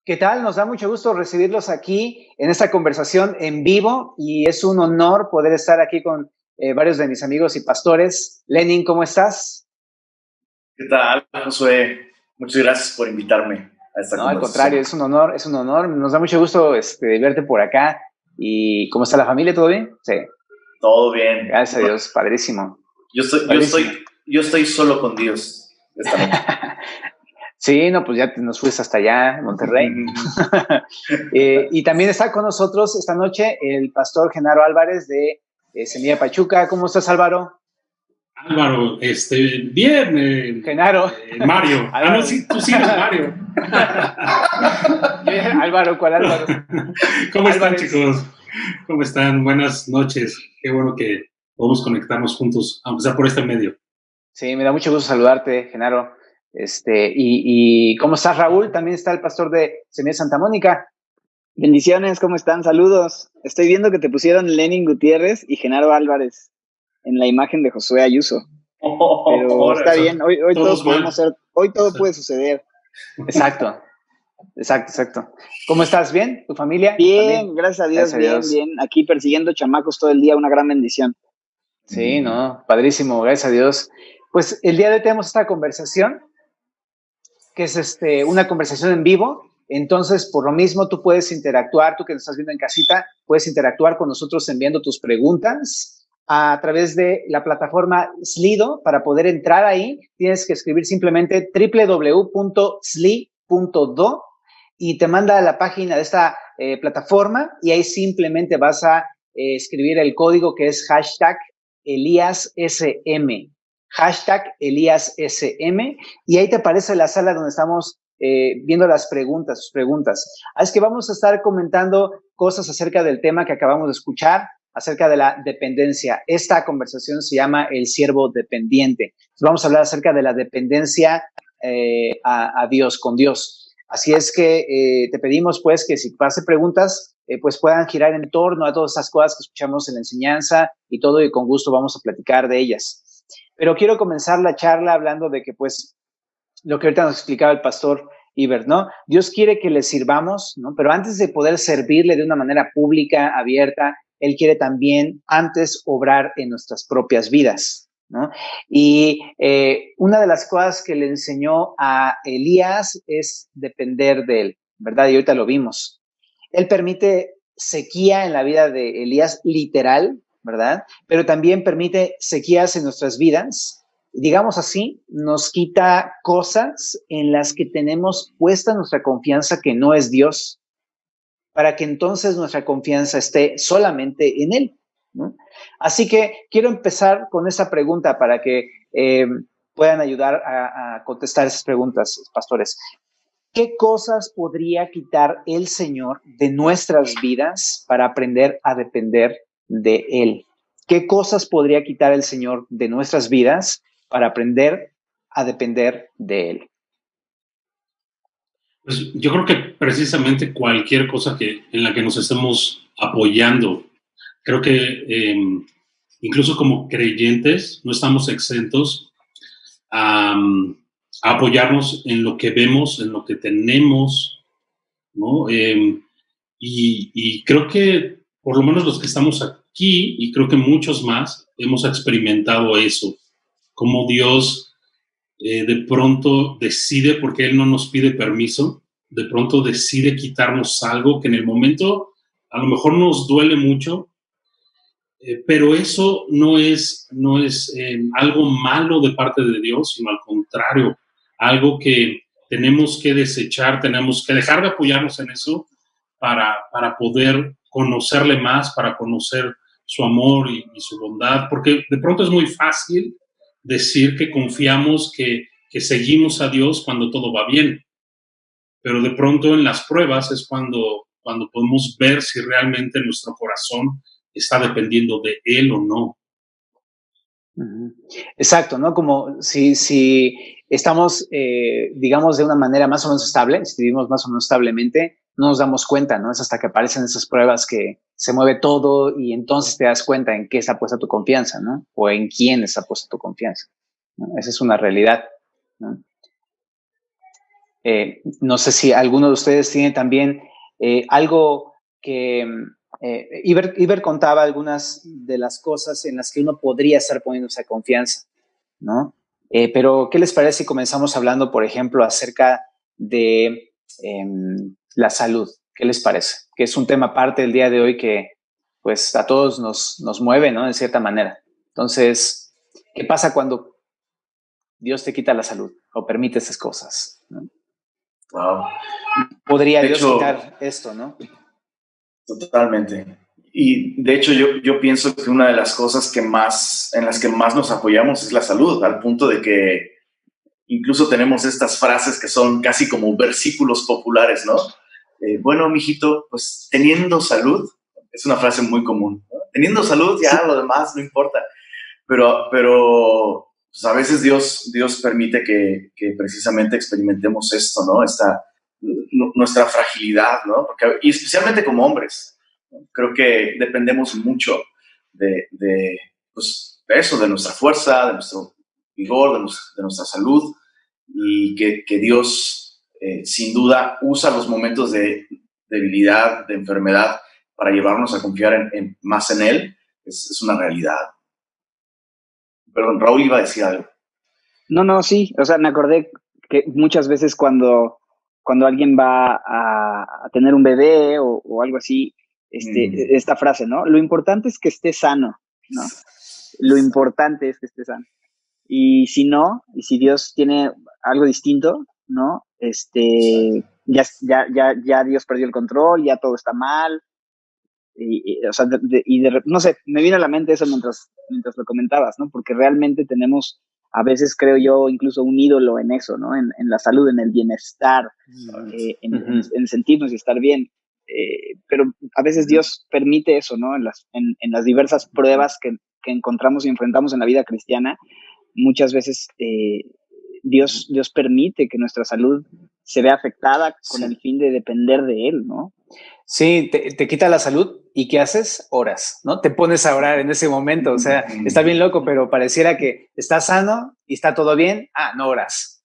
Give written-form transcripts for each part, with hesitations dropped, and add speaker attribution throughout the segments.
Speaker 1: ¿Qué tal? Nos da mucho gusto recibirlos aquí en esta conversación en vivo y es un honor poder estar aquí con varios de mis amigos y pastores. Lenin, ¿cómo estás?
Speaker 2: ¿Qué tal, Josué? Muchas gracias por invitarme a esta
Speaker 1: No, al contrario,
Speaker 2: conversación.
Speaker 1: es un honor, es un honor. Nos da mucho gusto verte por acá. ¿Y cómo está la familia? ¿Todo bien? Sí,
Speaker 2: Todo bien.
Speaker 1: gracias a Dios, padrísimo,
Speaker 2: Yo estoy, yo
Speaker 1: padrísimo.
Speaker 2: estoy, yo estoy solo con Dios esta noche.
Speaker 1: Sí, no, pues ya nos fuiste hasta allá, Monterrey. Y también está con nosotros esta noche el pastor Genaro Álvarez de Semilla Pachuca. ¿Cómo estás, Álvaro?
Speaker 3: Álvaro, bien,
Speaker 1: Genaro.
Speaker 3: Mario. Ah, no,
Speaker 1: Álvaro.
Speaker 3: sí, tú sí eres Mario.
Speaker 1: Álvaro, ¿cuál Álvaro?
Speaker 3: ¿Cómo están,
Speaker 1: Álvarez.
Speaker 3: chicos? ¿Cómo están? Buenas noches. Qué bueno que podemos conectarnos juntos, aunque sea por este medio.
Speaker 1: Sí, me da mucho gusto saludarte, Genaro. Y ¿cómo estás, Raúl? También está el pastor de Semilla Santa Mónica.
Speaker 4: Bendiciones, ¿cómo están? Saludos. Estoy viendo que te pusieron Lenin Gutiérrez y Genaro Álvarez en la imagen de Josué Ayuso. Pero está bien, hoy todos podemos ser, hoy todo puede suceder.
Speaker 1: Exacto. ¿Cómo estás? ¿Bien? ¿Tu familia?
Speaker 4: Bien,
Speaker 1: ¿También?
Speaker 4: gracias a Dios, bien. Aquí persiguiendo chamacos todo el día, una gran bendición.
Speaker 1: Sí, no, padrísimo, gracias a Dios. Pues el día de hoy tenemos esta conversación, que es una conversación en vivo. Entonces, por lo mismo, tú puedes interactuar, tú que nos estás viendo en casita, puedes interactuar con nosotros enviando tus preguntas a través de la plataforma Slido. Para poder entrar ahí, tienes que escribir simplemente www.sli.do y te manda a la página de esta plataforma y ahí simplemente vas a escribir el código que es #ElíasSM. #ElíasSM, y ahí te aparece la sala donde estamos viendo las preguntas, sus preguntas. Es que vamos a estar comentando cosas acerca del tema que acabamos de escuchar, acerca de la dependencia. Esta conversación se llama el siervo dependiente. Vamos a hablar acerca de la dependencia a Dios, con Dios. Así es que te pedimos pues que si pase preguntas, pues puedan girar en torno a todas estas cosas que escuchamos en la enseñanza y todo, y con gusto vamos a platicar de ellas. Pero quiero comenzar la charla hablando de que, pues, lo que ahorita nos explicaba el pastor Ibert, ¿no? Dios quiere que le sirvamos, ¿no? Pero antes de poder servirle de una manera pública, abierta, Él quiere también antes obrar en nuestras propias vidas, ¿no? Y una de las cosas que le enseñó a Elías es depender de Él, ¿verdad? Y ahorita lo vimos. Él permite sequía en la vida de Elías, literal, ¿verdad? Pero también permite sequías en nuestras vidas. Digamos así, nos quita cosas en las que tenemos puesta nuestra confianza que no es Dios, para que entonces nuestra confianza esté solamente en Él, ¿no? Así que quiero empezar con esa pregunta para que puedan ayudar a contestar esas preguntas, pastores. ¿Qué cosas podría quitar el Señor de nuestras vidas para aprender a depender de Él? ¿Qué cosas podría quitar el Señor de nuestras vidas para aprender a depender de Él?
Speaker 3: Pues yo creo que precisamente cualquier cosa en la que nos estemos apoyando, creo que incluso como creyentes no estamos exentos a apoyarnos en lo que vemos, en lo que tenemos, ¿no? Y creo que por lo menos los que estamos aquí, y creo que muchos más, hemos experimentado eso, como Dios de pronto decide, porque Él no nos pide permiso, de pronto decide quitarnos algo que en el momento a lo mejor nos duele mucho, pero eso no es algo malo de parte de Dios, sino al contrario, algo que tenemos que desechar, tenemos que dejar de apoyarnos en eso para poder conocerle más, para conocer su amor y su bondad, porque de pronto es muy fácil decir que confiamos, que seguimos a Dios cuando todo va bien, pero de pronto en las pruebas es cuando podemos ver si realmente nuestro corazón está dependiendo de Él o no.
Speaker 1: Exacto, ¿no? Como si estamos, digamos, de una manera más o menos estable, si vivimos más o menos establemente, no nos damos cuenta, ¿no? Es hasta que aparecen esas pruebas que se mueve todo y entonces te das cuenta en qué está puesta tu confianza, ¿no? O en quién está puesta tu confianza, ¿no? Esa es una realidad, ¿no? No sé si alguno de ustedes tiene también algo que Iber contaba algunas de las cosas en las que uno podría estar poniéndose confianza, ¿no? Pero, ¿qué les parece si comenzamos hablando, por ejemplo, acerca de la salud? ¿Qué les parece? Que es un tema aparte del día de hoy que, pues, a todos nos mueve, ¿no? De cierta manera. Entonces, ¿qué pasa cuando Dios te quita la salud o permite esas cosas, ¿no?
Speaker 2: Wow.
Speaker 1: Podría Dios quitar esto, ¿no?
Speaker 2: Totalmente. Y de hecho yo pienso que una de las cosas en las que más nos apoyamos es la salud, al punto de que incluso tenemos estas frases que son casi como versículos populares, ¿no? Bueno, mijito, pues teniendo salud, es una frase muy común, ¿no? Teniendo salud, ya sí, lo demás no importa. Pero pues a veces Dios permite que precisamente experimentemos esto, ¿no? Nuestra fragilidad, ¿no? Y especialmente como hombres, ¿no? Creo que dependemos mucho de eso, de nuestra fuerza, de nuestro vigor, de nuestra salud, y que Dios sin duda usa los momentos de debilidad, de enfermedad, para llevarnos a confiar más en Él, es una realidad. Perdón, Raúl iba a decir algo.
Speaker 4: No, sí, o sea, me acordé que muchas veces cuando alguien va a tener un bebé o algo así, esta frase, ¿no? Lo importante es que esté sano, ¿no? Lo importante es que esté sano. Y si no, y si Dios tiene algo distinto, ¿no? Ya Dios perdió el control, ya todo está mal. O sea, no sé, me vino a la mente eso mientras lo comentabas, ¿no? Porque realmente tenemos, a veces creo yo, incluso un ídolo en eso, ¿no? En la salud, en el bienestar, en sentirnos y estar bien. Pero a veces Dios permite eso, ¿no? En las diversas pruebas que encontramos y enfrentamos en la vida cristiana, muchas veces Dios permite que nuestra salud se vea afectada con el fin de depender de Él, ¿no?
Speaker 1: Sí, te quita la salud y ¿qué haces? Oras, ¿no? Te pones a orar en ese momento, o sea, está bien loco, pero pareciera que estás sano y está todo bien, no oras.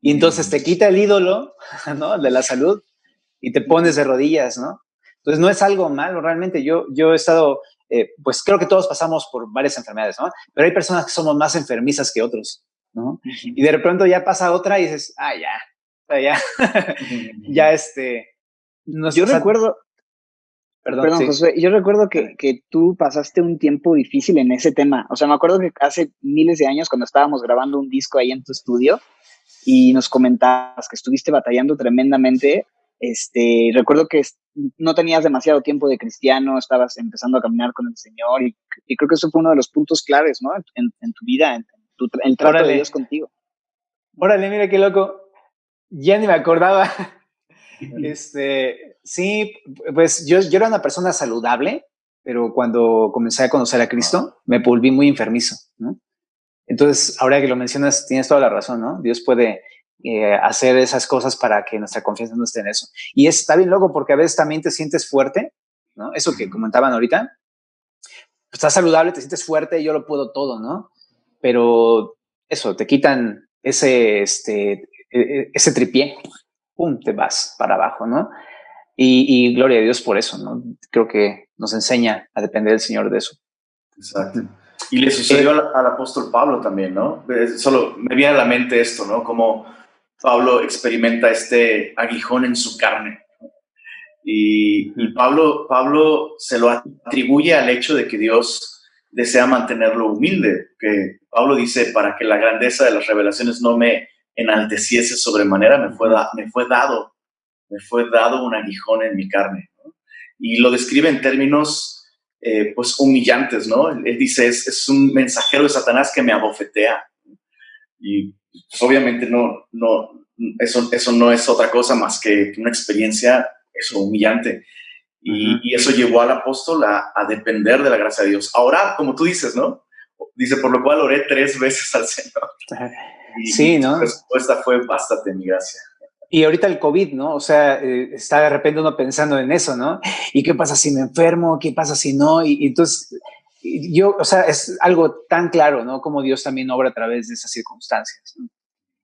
Speaker 1: Y entonces te quita el ídolo, ¿no? De la salud y te pones de rodillas, ¿no? Entonces no es algo malo, realmente. Yo he estado, pues creo que todos pasamos por varias enfermedades, ¿no? Pero hay personas que somos más enfermizas que otros, ¿no? Y de pronto ya pasa otra y dices, ya, no,
Speaker 4: yo recuerdo... Perdón, sí. Josué, yo recuerdo que tú pasaste un tiempo difícil en ese tema. O sea, me acuerdo que hace miles de años, cuando estábamos grabando un disco ahí en tu estudio y nos comentabas que estuviste batallando tremendamente, recuerdo que no tenías demasiado tiempo de cristiano, estabas empezando a caminar con el Señor y creo que eso fue uno de los puntos claves, ¿no? En tu vida, en el trato de Dios contigo.
Speaker 1: Órale, mira qué loco. Ya ni me acordaba. Sí, pues yo era una persona saludable, pero cuando comencé a conocer a Cristo, me volví muy enfermizo, ¿no? Entonces, ahora que lo mencionas, tienes toda la razón, ¿no? Dios puede hacer esas cosas para que nuestra confianza no esté en eso. Y está bien loco porque a veces también te sientes fuerte, ¿no? Eso que comentaban ahorita. Estás saludable, te sientes fuerte, yo lo puedo todo, ¿no? Pero eso, te quitan ese tripié, ¡pum!, te vas para abajo, ¿no? Y gloria a Dios por eso, ¿no? Creo que nos enseña a depender del Señor de eso.
Speaker 2: Exacto. Y le sucedió al apóstol Pablo también, ¿no? Solo me viene a la mente esto, ¿no? Como Pablo experimenta este aguijón en su carne. Y Pablo se lo atribuye al hecho de que Dios desea mantenerlo humilde. Que Pablo dice, para que la grandeza de las revelaciones no me enalteciese sobremanera, me fue dado un aguijón en mi carne, ¿no? Y lo describe en términos pues humillantes, ¿no? Él dice, es un mensajero de Satanás que me abofetea. Y pues, obviamente eso no es otra cosa más que una experiencia humillante. Y eso llevó al apóstol a depender de la gracia de Dios. A orar, como tú dices, ¿no? Dice, por lo cual oré 3 veces al Señor.
Speaker 1: Sí, ¿no?
Speaker 2: Su respuesta fue, bástate mi gracia.
Speaker 1: Y ahorita el COVID, ¿no? O sea, está de repente uno pensando en eso, ¿no? ¿Y qué pasa si me enfermo? ¿Qué pasa si no? Y entonces, o sea, es algo tan claro, ¿no? Como Dios también obra a través de esas circunstancias, ¿no?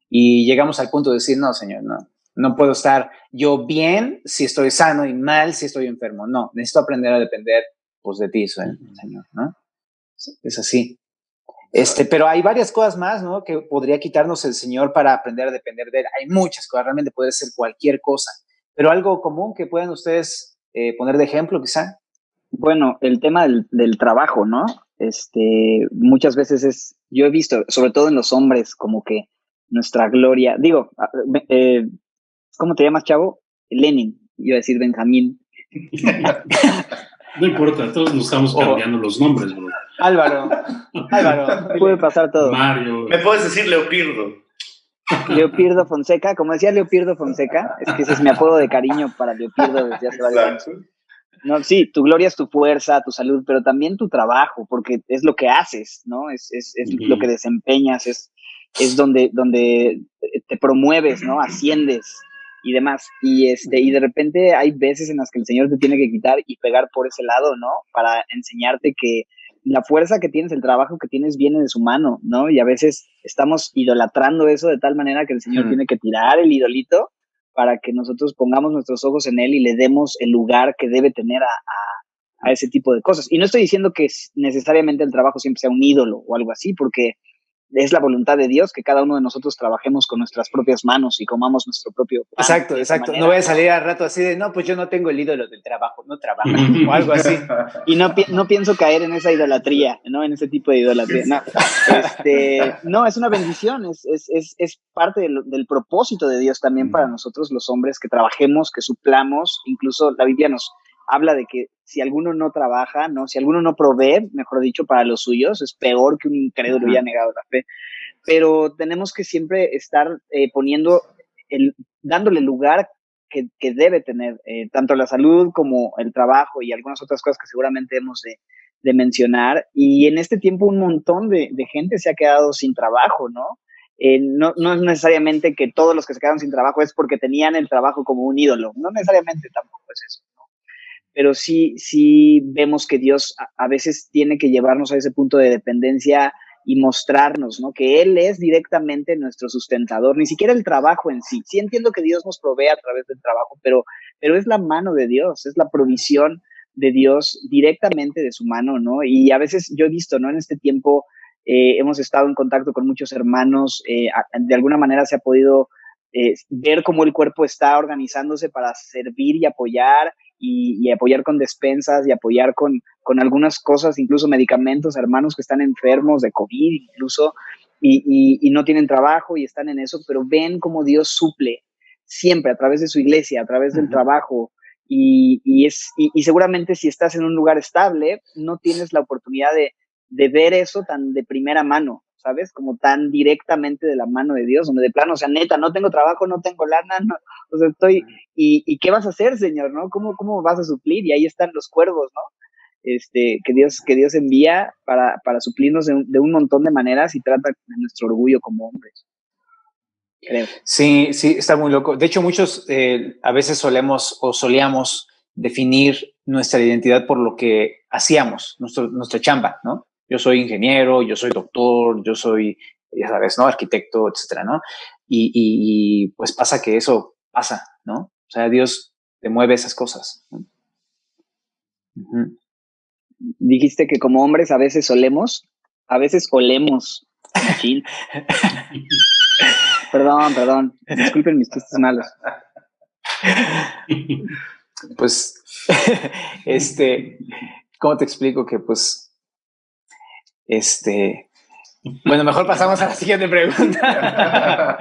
Speaker 1: Y llegamos al punto de decir, no, Señor, no. No puedo estar yo bien si estoy sano y mal si estoy enfermo. No, necesito aprender a depender pues de ti, Señor, ¿no? Es así. Pero hay varias cosas más, ¿no? Que podría quitarnos el Señor para aprender a depender de Él. Hay muchas cosas, realmente puede ser cualquier cosa. Pero algo común que puedan ustedes poner de ejemplo, quizá.
Speaker 4: Bueno, el tema del trabajo, ¿no? Muchas veces yo he visto, sobre todo en los hombres, como que nuestra gloria, digo, ¿cómo te llamas, chavo? Lenin, iba a decir Benjamín.
Speaker 3: No importa, todos nos estamos cambiando los nombres, bro.
Speaker 1: Álvaro.
Speaker 4: Puede pasar todo.
Speaker 3: Mario.
Speaker 2: ¿Me puedes decir Leopirdo?
Speaker 4: Leopirdo Fonseca, como decía Leopirdo Fonseca, es que ese es mi apodo de cariño para Leopirdo desde hace varios años. No, sí, tu gloria es tu fuerza, tu salud, pero también tu trabajo, porque es lo que haces, ¿no? Es lo que desempeñas, es donde te promueves, ¿no? Asciendes y demás. Y de repente hay veces en las que el Señor te tiene que quitar y pegar por ese lado, ¿no? Para enseñarte que la fuerza que tienes, el trabajo que tienes viene de su mano, ¿no? Y a veces estamos idolatrando eso de tal manera que el Señor tiene que tirar el idolito para que nosotros pongamos nuestros ojos en Él y le demos el lugar que debe tener a ese tipo de cosas. Y no estoy diciendo que necesariamente el trabajo siempre sea un ídolo o algo así, porque es la voluntad de Dios que cada uno de nosotros trabajemos con nuestras propias manos y comamos nuestro propio pan.
Speaker 1: Exacto. Manera, no voy a salir al rato así de, no, pues yo no tengo el ídolo del trabajo, no trabajo, o algo así.
Speaker 4: Y no pienso caer en esa idolatría, ¿no? En ese tipo de idolatría. No, no, es una bendición, es parte del propósito de Dios también para nosotros los hombres, que trabajemos, que suplamos. Incluso la Biblia nos habla de que si alguno no trabaja, ¿no? Si alguno no provee, mejor dicho, para los suyos, es peor que un incrédulo y ha negado la fe. Pero tenemos que siempre estar dándole lugar que debe tener, tanto la salud como el trabajo y algunas otras cosas que seguramente hemos de mencionar. Y en este tiempo un montón de gente se ha quedado sin trabajo, ¿no? No es necesariamente que todos los que se quedaron sin trabajo es porque tenían el trabajo como un ídolo, no necesariamente tampoco es eso, ¿no? Pero sí vemos que Dios a veces tiene que llevarnos a ese punto de dependencia y mostrarnos, ¿no? Que Él es directamente nuestro sustentador, ni siquiera el trabajo en sí. Sí entiendo que Dios nos provee a través del trabajo, pero es la mano de Dios, es la provisión de Dios directamente de su mano, ¿no? Y a veces yo he visto, ¿no? En este tiempo hemos estado en contacto con muchos hermanos, de alguna manera se ha podido ver cómo el cuerpo está organizándose para servir y apoyar, y apoyar con despensas y apoyar con algunas cosas, incluso medicamentos, hermanos que están enfermos de COVID incluso, y no tienen trabajo y están en eso, pero ven cómo Dios suple siempre a través de su iglesia, a través del trabajo, y seguramente si estás en un lugar estable, no tienes la oportunidad de ver eso tan de primera mano, ¿sabes? Como tan directamente de la mano de Dios, donde de plano, o sea, neta, no tengo trabajo, no tengo lana, no, o sea, ¿y qué vas a hacer, Señor, no? ¿Cómo vas a suplir? Y ahí están los cuervos, ¿no? Que Dios envía para suplirnos de un montón de maneras y trata de nuestro orgullo como hombres. Creo.
Speaker 1: Sí, está muy loco. De hecho, muchos a veces solíamos definir nuestra identidad por lo que hacíamos, nuestra chamba, ¿no? Yo soy ingeniero, yo soy doctor, yo soy, ya sabes, ¿no? Arquitecto, etcétera, ¿no? Y pues pasa que eso pasa, ¿no? O sea, Dios te mueve esas cosas, ¿no?
Speaker 4: Dijiste que como hombres a veces olemos. Perdón. Disculpen mis chistes malos.
Speaker 1: Pues, ¿cómo te explico que pues, bueno, mejor pasamos a la siguiente pregunta.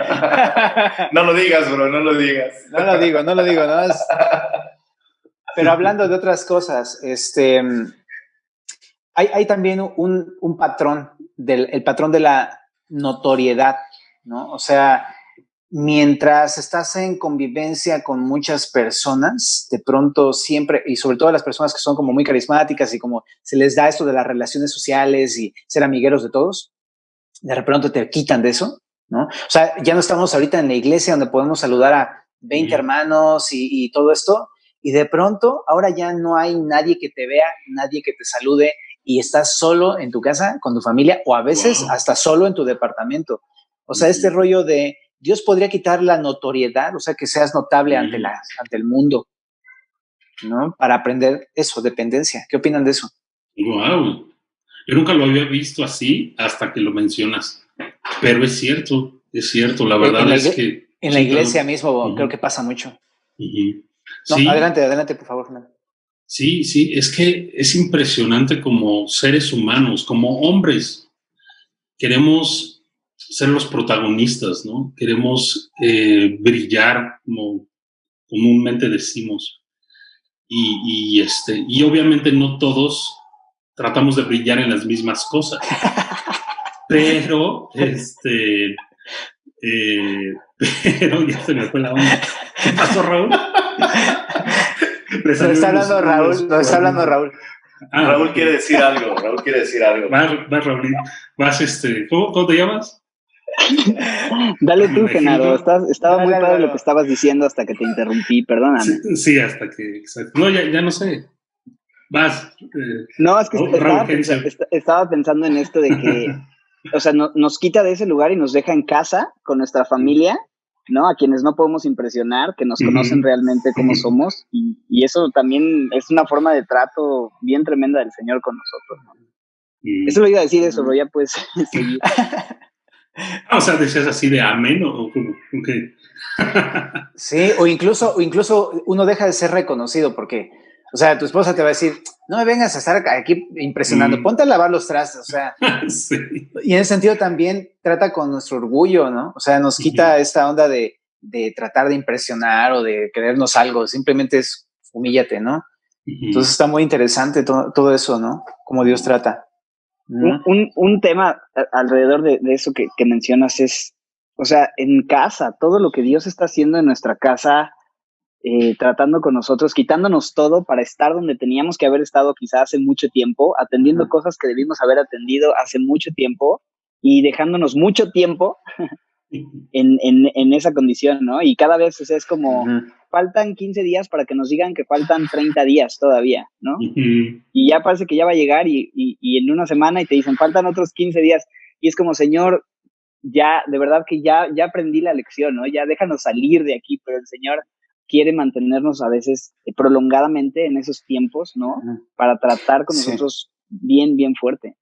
Speaker 2: No lo digas, bro, no lo digas.
Speaker 1: No lo digo, no es... Pero hablando de otras cosas, hay también un patrón, el patrón de la notoriedad, ¿no? O sea, mientras estás en convivencia con muchas personas, de pronto siempre, y sobre todo las personas que son como muy carismáticas y como se les da esto de las relaciones sociales y ser amigueros de todos, de pronto te quitan de eso, ¿no? O sea, ya no estamos ahorita en la iglesia donde podemos saludar a 20 hermanos y todo esto, y de pronto ahora ya no hay nadie que te vea, nadie que te salude, y estás solo en tu casa con tu familia, o a veces hasta solo en tu departamento. O sea, este rollo de Dios podría quitar la notoriedad, o sea, que seas notable ante el mundo, ¿no? Para aprender eso, dependencia. ¿Qué opinan de eso?
Speaker 3: Wow. Yo nunca lo había visto así hasta que lo mencionas. Pero es cierto. La verdad es que...
Speaker 1: En la iglesia mismo creo que pasa mucho. No,
Speaker 3: sí.
Speaker 1: Adelante, por favor, Fernando.
Speaker 3: Sí, es que es impresionante como seres humanos, como hombres. Queremos ser los protagonistas, ¿no? Queremos brillar, como comúnmente decimos. Y obviamente no todos tratamos de brillar en las mismas cosas. Pero, pero ya se me fue la onda. ¿Qué pasó, Raúl?
Speaker 1: Nos está hablando Raúl.
Speaker 2: Raúl quiere decir algo.
Speaker 3: Vas, Raúl. Vas, ¿cómo te llamas?
Speaker 4: Dale tú, Genaro. Estaba muy padre lo que estabas diciendo hasta que te interrumpí, perdóname.
Speaker 3: Sí, hasta que... Exacto. No, ya no sé. Vas.
Speaker 4: No, es que estaba pensando en esto de que, o sea, nos quita de ese lugar y nos deja en casa con nuestra familia, ¿no? A quienes no podemos impresionar, que nos conocen realmente como somos, y eso también es una forma de trato bien tremenda del Señor con nosotros, ¿no? Eso lo iba a decir, eso, pero ya puedes seguir.
Speaker 3: O sea, decías así de amén o como que...
Speaker 1: Sí, o incluso uno deja de ser reconocido porque, o sea, tu esposa te va a decir, no me vengas a estar aquí impresionando, ponte a lavar los trastes, o sea.
Speaker 3: Sí.
Speaker 1: Y en ese sentido también trata con nuestro orgullo, ¿no? O sea, nos quita esta onda de tratar de impresionar o de creernos algo, simplemente es humíllate, ¿no? Entonces está muy interesante todo eso, ¿no? Cómo Dios trata.
Speaker 4: Un tema alrededor de eso que mencionas es, o sea, en casa, todo lo que Dios está haciendo en nuestra casa, tratando con nosotros, quitándonos todo para estar donde teníamos que haber estado quizás hace mucho tiempo, atendiendo cosas que debimos haber atendido hace mucho tiempo y dejándonos mucho tiempo en esa condición, ¿no? Y cada vez, o sea, es como, faltan 15 días para que nos digan que faltan 30 días todavía, ¿no? Y ya parece que ya va a llegar y en una semana y te dicen, faltan otros 15 días. Y es como, Señor, ya, de verdad que ya aprendí la lección, ¿no? Ya déjanos salir de aquí, pero el Señor quiere mantenernos a veces prolongadamente en esos tiempos, ¿no? Para tratar con nosotros bien, bien fuerte.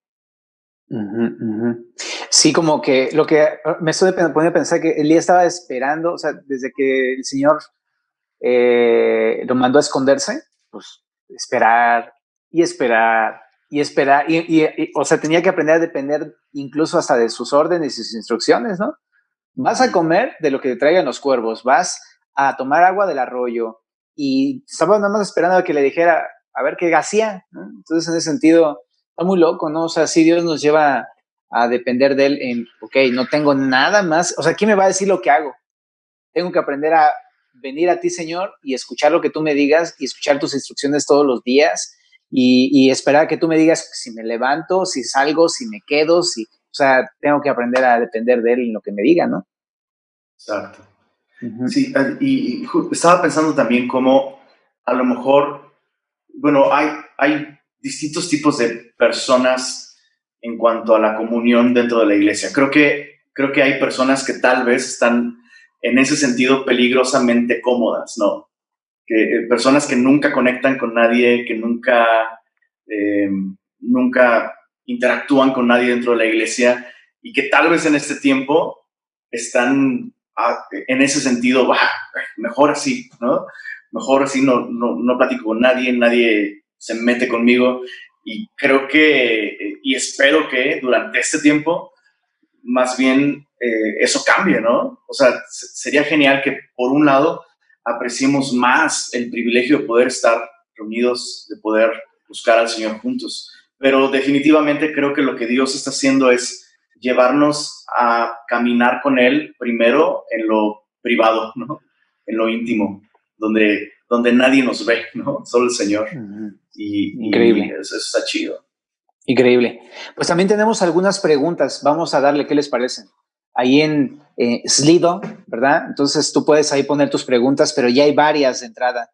Speaker 1: Sí, como que lo que me estoy poniendo a pensar que Elías estaba esperando, o sea, desde que el Señor lo mandó a esconderse, pues esperar, y, o sea, tenía que aprender a depender incluso hasta de sus órdenes y sus instrucciones, ¿no? Vas a comer de lo que te traigan los cuervos, vas a tomar agua del arroyo, y estaba nada más esperando a que le dijera a ver qué hacía, ¿no? Entonces, en ese sentido, está muy loco, ¿no? O sea, sí Dios nos lleva a depender de Él en, ok, no tengo nada más, o sea, ¿quién me va a decir lo que hago? Tengo que aprender a venir a ti, Señor, y escuchar lo que tú me digas, y escuchar tus instrucciones todos los días, y esperar que tú me digas si me levanto, si salgo, si me quedo, o sea, tengo que aprender a depender de Él en lo que me diga, ¿no?
Speaker 2: Exacto. Sí, y estaba pensando también cómo a lo mejor, bueno, hay distintos tipos de personas en cuanto a la comunión dentro de la iglesia. Creo que hay personas que tal vez están en ese sentido peligrosamente cómodas, ¿no? Personas que nunca conectan con nadie, que nunca interactúan con nadie dentro de la iglesia y que tal vez en este tiempo están en ese sentido, mejor así, ¿no? Mejor así no platico con nadie se mete conmigo, y creo que, y espero que durante este tiempo, más bien eso cambie, ¿no? O sea, sería genial que por un lado apreciemos más el privilegio de poder estar reunidos, de poder buscar al Señor juntos, pero definitivamente creo que lo que Dios está haciendo es llevarnos a caminar con Él primero en lo privado, ¿no? En lo íntimo, donde nadie nos ve, ¿no? Solo el Señor.
Speaker 1: Increíble.
Speaker 2: Y eso está chido.
Speaker 1: Increíble. Pues también tenemos algunas preguntas. Vamos a darle, ¿qué les parece? Ahí en Slido, ¿verdad? Entonces tú puedes ahí poner tus preguntas, pero ya hay varias de entrada.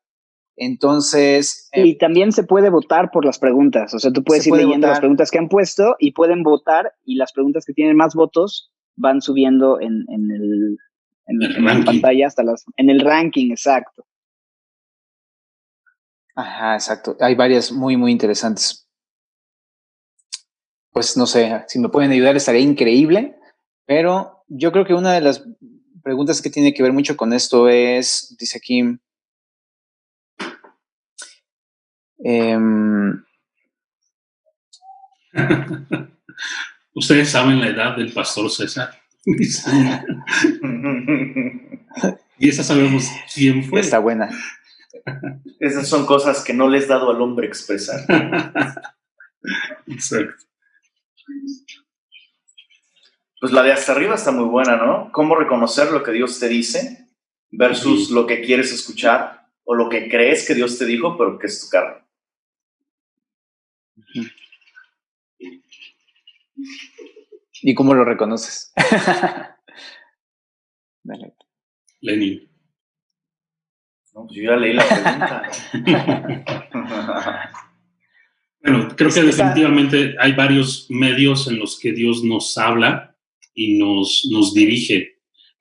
Speaker 1: Entonces...
Speaker 4: y también se puede votar por las preguntas. O sea, tú puedes ir leyendo las preguntas que han puesto y pueden votar, y las preguntas que tienen más votos van subiendo en en la pantalla en el ranking, exacto.
Speaker 1: Ajá, exacto. Hay varias muy, muy interesantes. Pues no sé, si me pueden ayudar estaría increíble, pero yo creo que una de las preguntas que tiene que ver mucho con esto es, dice aquí,
Speaker 3: Ustedes saben la edad del pastor César. Y esa sabemos quién fue.
Speaker 1: Está buena.
Speaker 2: Esas son cosas que no le es dado al hombre expresar.
Speaker 3: Exacto.
Speaker 2: Pues la de hasta arriba está muy buena, ¿no? ¿Cómo reconocer lo que Dios te dice versus lo que quieres escuchar o lo que crees que Dios te dijo, pero que es tu carne?
Speaker 1: ¿Y cómo lo reconoces?
Speaker 3: Dale. Lenin.
Speaker 2: No, pues yo ya leí la pregunta.
Speaker 3: Bueno, creo que definitivamente hay varios medios en los que Dios nos habla y nos dirige,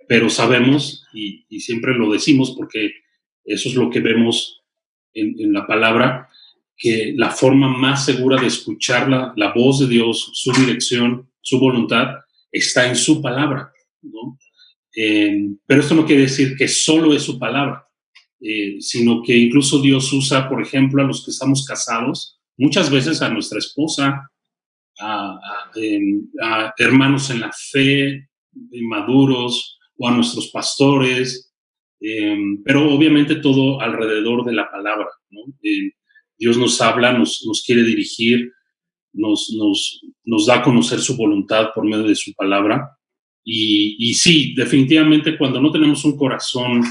Speaker 3: pero sabemos, y siempre lo decimos porque eso es lo que vemos en la palabra, que la forma más segura de escuchar la voz de Dios, su dirección, su voluntad, está en su palabra, ¿no? Pero esto no quiere decir que solo es su palabra, sino que incluso Dios usa, por ejemplo, a los que estamos casados, muchas veces a nuestra esposa, a hermanos en la fe, maduros, o a nuestros pastores, pero obviamente todo alrededor de la palabra, ¿no? Dios nos habla, nos quiere dirigir, nos da a conocer su voluntad por medio de su palabra. Y sí, definitivamente cuando no tenemos un corazón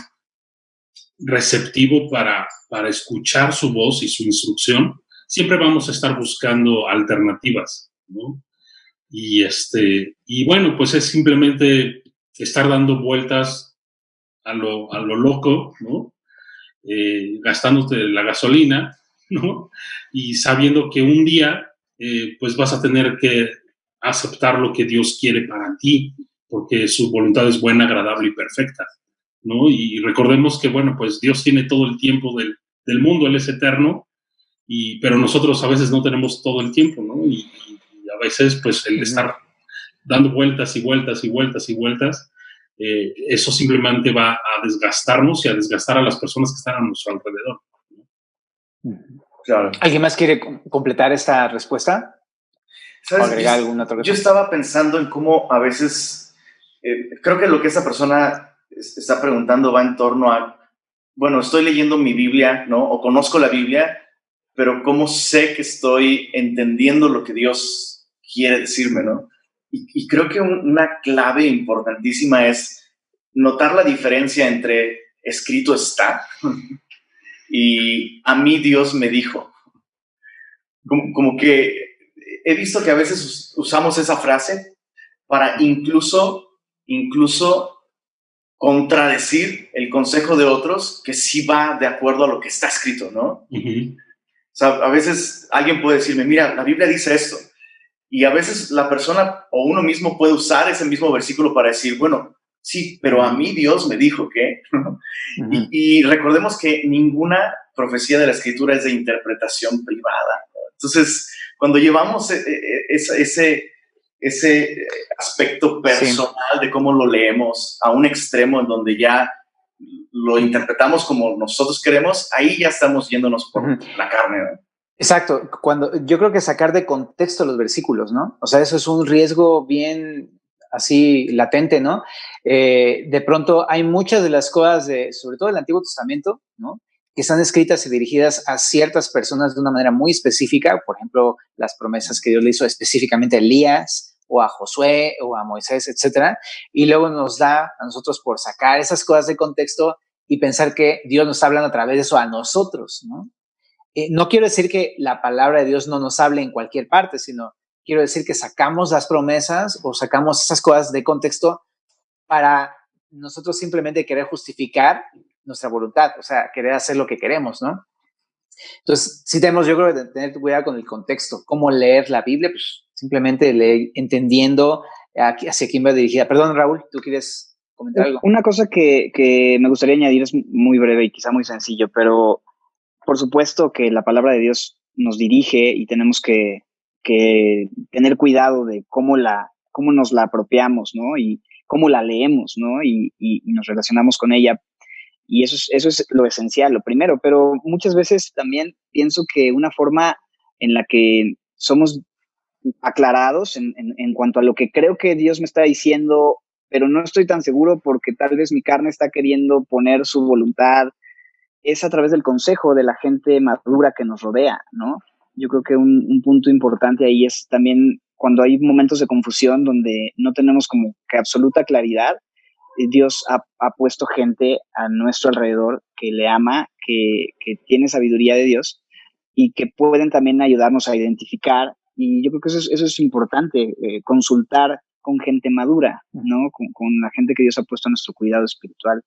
Speaker 3: receptivo para escuchar su voz y su instrucción, siempre vamos a estar buscando alternativas, ¿no? Y bueno, pues es simplemente estar dando vueltas a lo loco, ¿no? Gastándote la gasolina, ¿no? Y sabiendo que un día, pues vas a tener que aceptar lo que Dios quiere para ti, porque su voluntad es buena, agradable y perfecta, ¿no? Y recordemos que, bueno, pues Dios tiene todo el tiempo del mundo, Él es eterno, pero nosotros a veces no tenemos todo el tiempo, ¿no? Y a veces, pues, el estar dando vueltas y vueltas y vueltas y vueltas, eso simplemente va a desgastarnos y a desgastar a las personas que están a nuestro alrededor.
Speaker 1: Claro. ¿Alguien más quiere completar esta respuesta?
Speaker 2: ¿Sabes? Agregar alguna otra cosa. Yo estaba pensando en cómo a veces, creo que lo que esa persona está preguntando va en torno a, bueno, estoy leyendo mi Biblia, ¿no? O conozco la Biblia, pero ¿cómo sé que estoy entendiendo lo que Dios quiere decirme, ¿no? Y creo que una clave importantísima es notar la diferencia entre escrito está y a mí Dios me dijo. Como que he visto que a veces usamos esa frase para incluso contradecir el consejo de otros que sí va de acuerdo a lo que está escrito, ¿no? Uh-huh. O sea, a veces alguien puede decirme, mira, la Biblia dice esto. Y a veces la persona o uno mismo puede usar ese mismo versículo para decir, bueno, sí, pero a mí Dios me dijo que. Uh-huh. y recordemos que ninguna profecía de la Escritura es de interpretación privada, ¿no? Entonces, cuando llevamos ese aspecto personal de cómo lo leemos a un extremo en donde ya lo interpretamos como nosotros queremos, ahí ya estamos yéndonos por la carne, ¿no?
Speaker 1: Exacto. Yo creo que sacar de contexto los versículos, ¿no? O sea, eso es un riesgo bien así latente, ¿no? De pronto hay muchas de las cosas, sobre todo del Antiguo Testamento, ¿no?, que están escritas y dirigidas a ciertas personas de una manera muy específica. Por ejemplo, las promesas que Dios le hizo específicamente a Elías o a Josué o a Moisés, etcétera. Y luego nos da a nosotros por sacar esas cosas de contexto y pensar que Dios nos está hablando a través de eso a nosotros, ¿no? No quiero decir que la palabra de Dios no nos hable en cualquier parte, sino quiero decir que sacamos las promesas o sacamos esas cosas de contexto para nosotros simplemente querer justificar nuestra voluntad, o sea, querer hacer lo que queremos, ¿no? Entonces, sí tenemos, yo creo, que tener cuidado con el contexto. ¿Cómo leer la Biblia? Pues simplemente leer, entendiendo hacia quién va dirigida. Perdón, Raúl, ¿tú quieres comentar algo.
Speaker 4: Una cosa que me gustaría añadir es muy breve y quizá muy sencillo, pero por supuesto que la palabra de Dios nos dirige y tenemos que tener cuidado de cómo nos la apropiamos, ¿no? Y cómo la leemos, ¿no? Y nos relacionamos con ella. Y eso es lo esencial, lo primero, pero muchas veces también pienso que una forma en la que somos aclarados en cuanto a lo que creo que Dios me está diciendo, pero no estoy tan seguro porque tal vez mi carne está queriendo poner su voluntad, es a través del consejo de la gente madura que nos rodea, ¿no? Yo creo que un punto importante ahí es también cuando hay momentos de confusión donde no tenemos como que absoluta claridad, Dios ha puesto gente a nuestro alrededor que le ama, que tiene sabiduría de Dios y que pueden también ayudarnos a identificar. Y yo creo que eso es importante, consultar con gente madura, ¿no? Con la gente que Dios ha puesto a nuestro cuidado espiritual.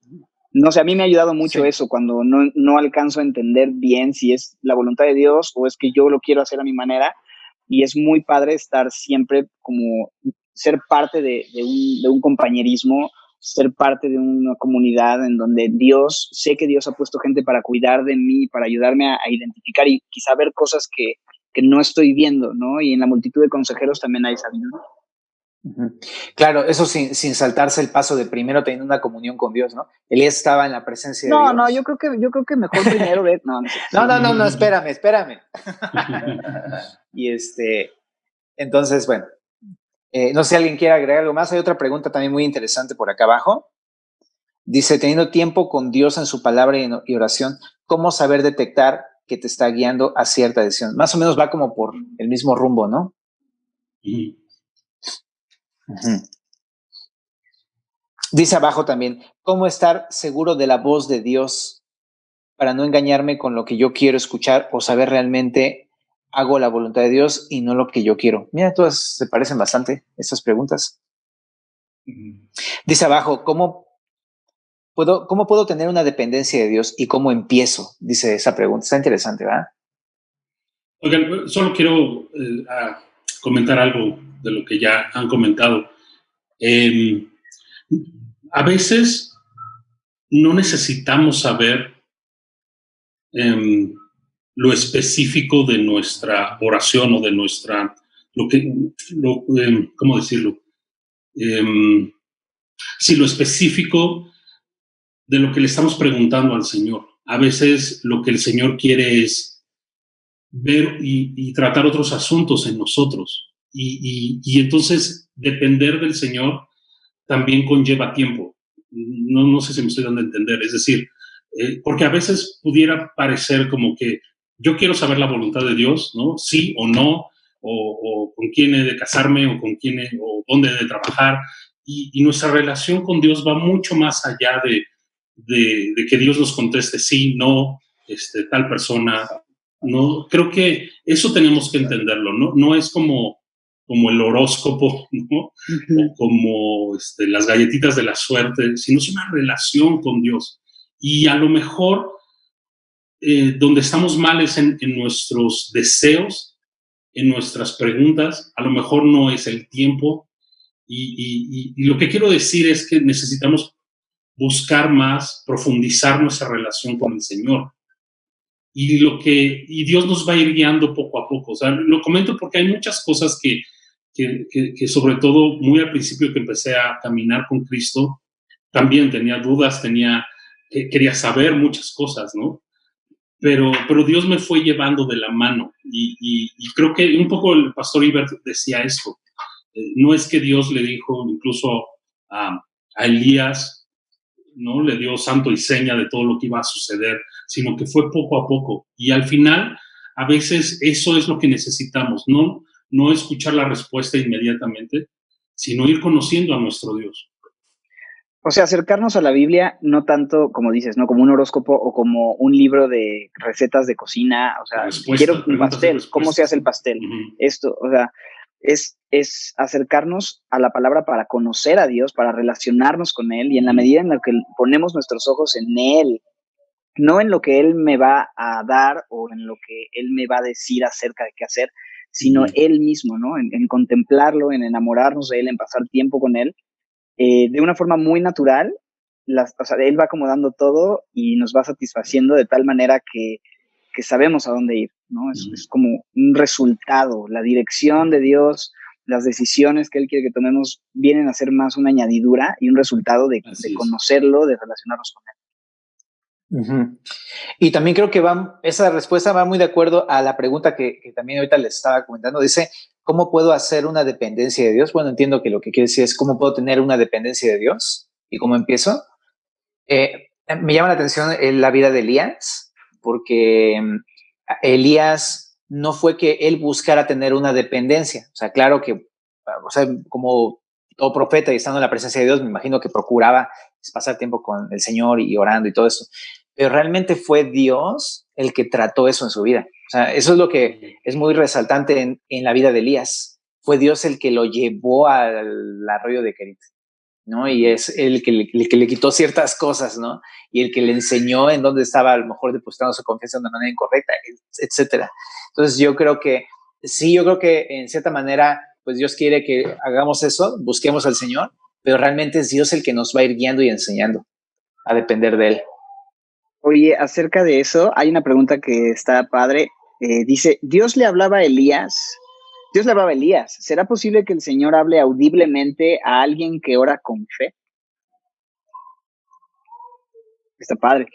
Speaker 4: No sé, a mí me ha ayudado mucho eso cuando no alcanzo a entender bien si es la voluntad de Dios o es que yo lo quiero hacer a mi manera. Y es muy padre estar siempre como ser parte de un compañerismo, ser parte de una comunidad en donde sé que Dios ha puesto gente para cuidar de mí, para ayudarme a identificar y quizá ver cosas que no estoy viendo, ¿no? Y en la multitud de consejeros también hay sabiduría.
Speaker 1: Claro, eso sin saltarse el paso de primero teniendo una comunión con Dios, ¿no? Elías estaba en la presencia de Dios.
Speaker 4: No, yo creo que mejor primero ver. No,
Speaker 1: espérame. Y entonces, bueno, no sé si alguien quiere agregar algo más. Hay otra pregunta también muy interesante por acá abajo. Dice, teniendo tiempo con Dios en su palabra y oración, ¿cómo saber detectar que te está guiando a cierta decisión? Más o menos va como por el mismo rumbo, ¿no? Dice abajo también, ¿cómo estar seguro de la voz de Dios para no engañarme con lo que yo quiero escuchar o saber realmente hago la voluntad de Dios y no lo que yo quiero? Mira, todas se parecen bastante estas preguntas. Dice abajo, ¿cómo puedo tener una dependencia de Dios y cómo empiezo? Dice esa pregunta. Está interesante, ¿verdad?
Speaker 3: Oigan, solo quiero comentar algo de lo que ya han comentado. A veces no necesitamos saber lo específico de nuestra oración o de nuestra, ¿cómo decirlo? Sí, lo específico de lo que le estamos preguntando al Señor. A veces lo que el Señor quiere es ver y tratar otros asuntos en nosotros. Y entonces depender del Señor también conlleva tiempo. No sé si me estoy dando a entender. Es decir, porque a veces pudiera parecer como que yo quiero saber la voluntad de Dios, ¿no? Sí o no, o con quién he de casarme, o con quién o dónde he de trabajar. Y nuestra relación con Dios va mucho más allá de que Dios nos conteste sí, no, tal persona. No, creo que eso tenemos que entenderlo, ¿no? No es como el horóscopo, ¿no? O como las galletitas de la suerte, sino es una relación con Dios. Y a lo mejor donde estamos mal es en nuestros deseos, en nuestras preguntas, a lo mejor no es el tiempo. Y lo que quiero decir es que necesitamos buscar más, profundizar nuestra relación con el Señor. Y Dios nos va a ir guiando poco a poco. O sea, lo comento porque hay muchas cosas que sobre todo muy al principio que empecé a caminar con Cristo, también tenía dudas, quería saber muchas cosas, ¿no? Pero Dios me fue llevando de la mano y creo que un poco el pastor Ibert decía esto. No es que Dios le dijo incluso a Elías, ¿no? Le dio santo y seña de todo lo que iba a suceder, sino que fue poco a poco. Y al final, a veces eso es lo que necesitamos, no escuchar la respuesta inmediatamente, sino ir conociendo a nuestro Dios.
Speaker 4: O sea, acercarnos a la Biblia no tanto, como dices, ¿no? Como un horóscopo o como un libro de recetas de cocina. O sea, quiero un pastel. ¿Cómo se hace el pastel? Esto, o sea, es acercarnos a la palabra para conocer a Dios, para relacionarnos con Él y en la medida en la que ponemos nuestros ojos en Él, no en lo que Él me va a dar o en lo que Él me va a decir acerca de qué hacer, sino Él mismo, ¿no? En contemplarlo, en enamorarnos de Él, en pasar tiempo con Él. de una forma muy natural, o sea, Él va acomodando todo y nos va satisfaciendo de tal manera que sabemos a dónde ir, ¿no? Es como un resultado, la dirección de Dios, las decisiones que Él quiere que tomemos vienen a ser más una añadidura y un resultado de conocerlo, de relacionarnos con Él.
Speaker 1: Y también creo que esa respuesta va muy de acuerdo a la pregunta que también ahorita les estaba comentando. Dice, ¿cómo puedo hacer una dependencia de Dios? Bueno, entiendo que lo que quiere decir es cómo puedo tener una dependencia de Dios y cómo empiezo. Me llama la atención la vida de Elías, porque Elías no fue que él buscara tener una dependencia. O sea, claro que, o sea, como todo profeta y estando en la presencia de Dios, me imagino que procuraba pasar tiempo con el Señor y orando y todo eso. Pero realmente fue Dios el que trató eso en su vida. O sea, eso es lo que es muy resaltante en la vida de Elías. Fue Dios el que lo llevó al arroyo de Querit, ¿no? Y es el que le quitó ciertas cosas, ¿no? Y el que le enseñó en dónde estaba a lo mejor depositando su confianza de una manera incorrecta, etcétera. Entonces yo creo que en cierta manera, pues Dios quiere que hagamos eso, busquemos al Señor, pero realmente es Dios el que nos va a ir guiando y enseñando a depender de Él.
Speaker 4: Oye, acerca de eso, hay una pregunta que está padre. Dice, Dios le hablaba a Elías. ¿Será posible que el Señor hable audiblemente a alguien que ora con fe? Está padre.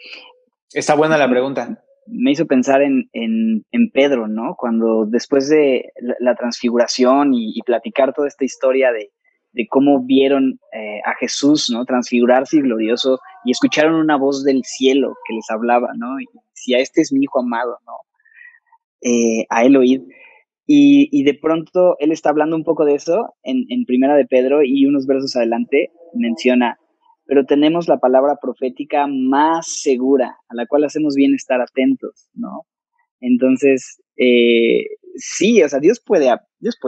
Speaker 1: Está buena la pregunta.
Speaker 4: Me hizo pensar en Pedro, ¿no? Cuando después de la transfiguración y platicar toda esta historia de cómo vieron a Jesús, ¿no? Transfigurarse y glorioso, y escucharon una voz del cielo que les hablaba, ¿no? Y decía, este es mi hijo amado, ¿no? A él oíd. Y de pronto él está hablando un poco de eso en Primera de Pedro, y unos versos adelante menciona, pero tenemos la palabra profética más segura, a la cual hacemos bien estar atentos, ¿no? Entonces, sí, o sea, Dios puede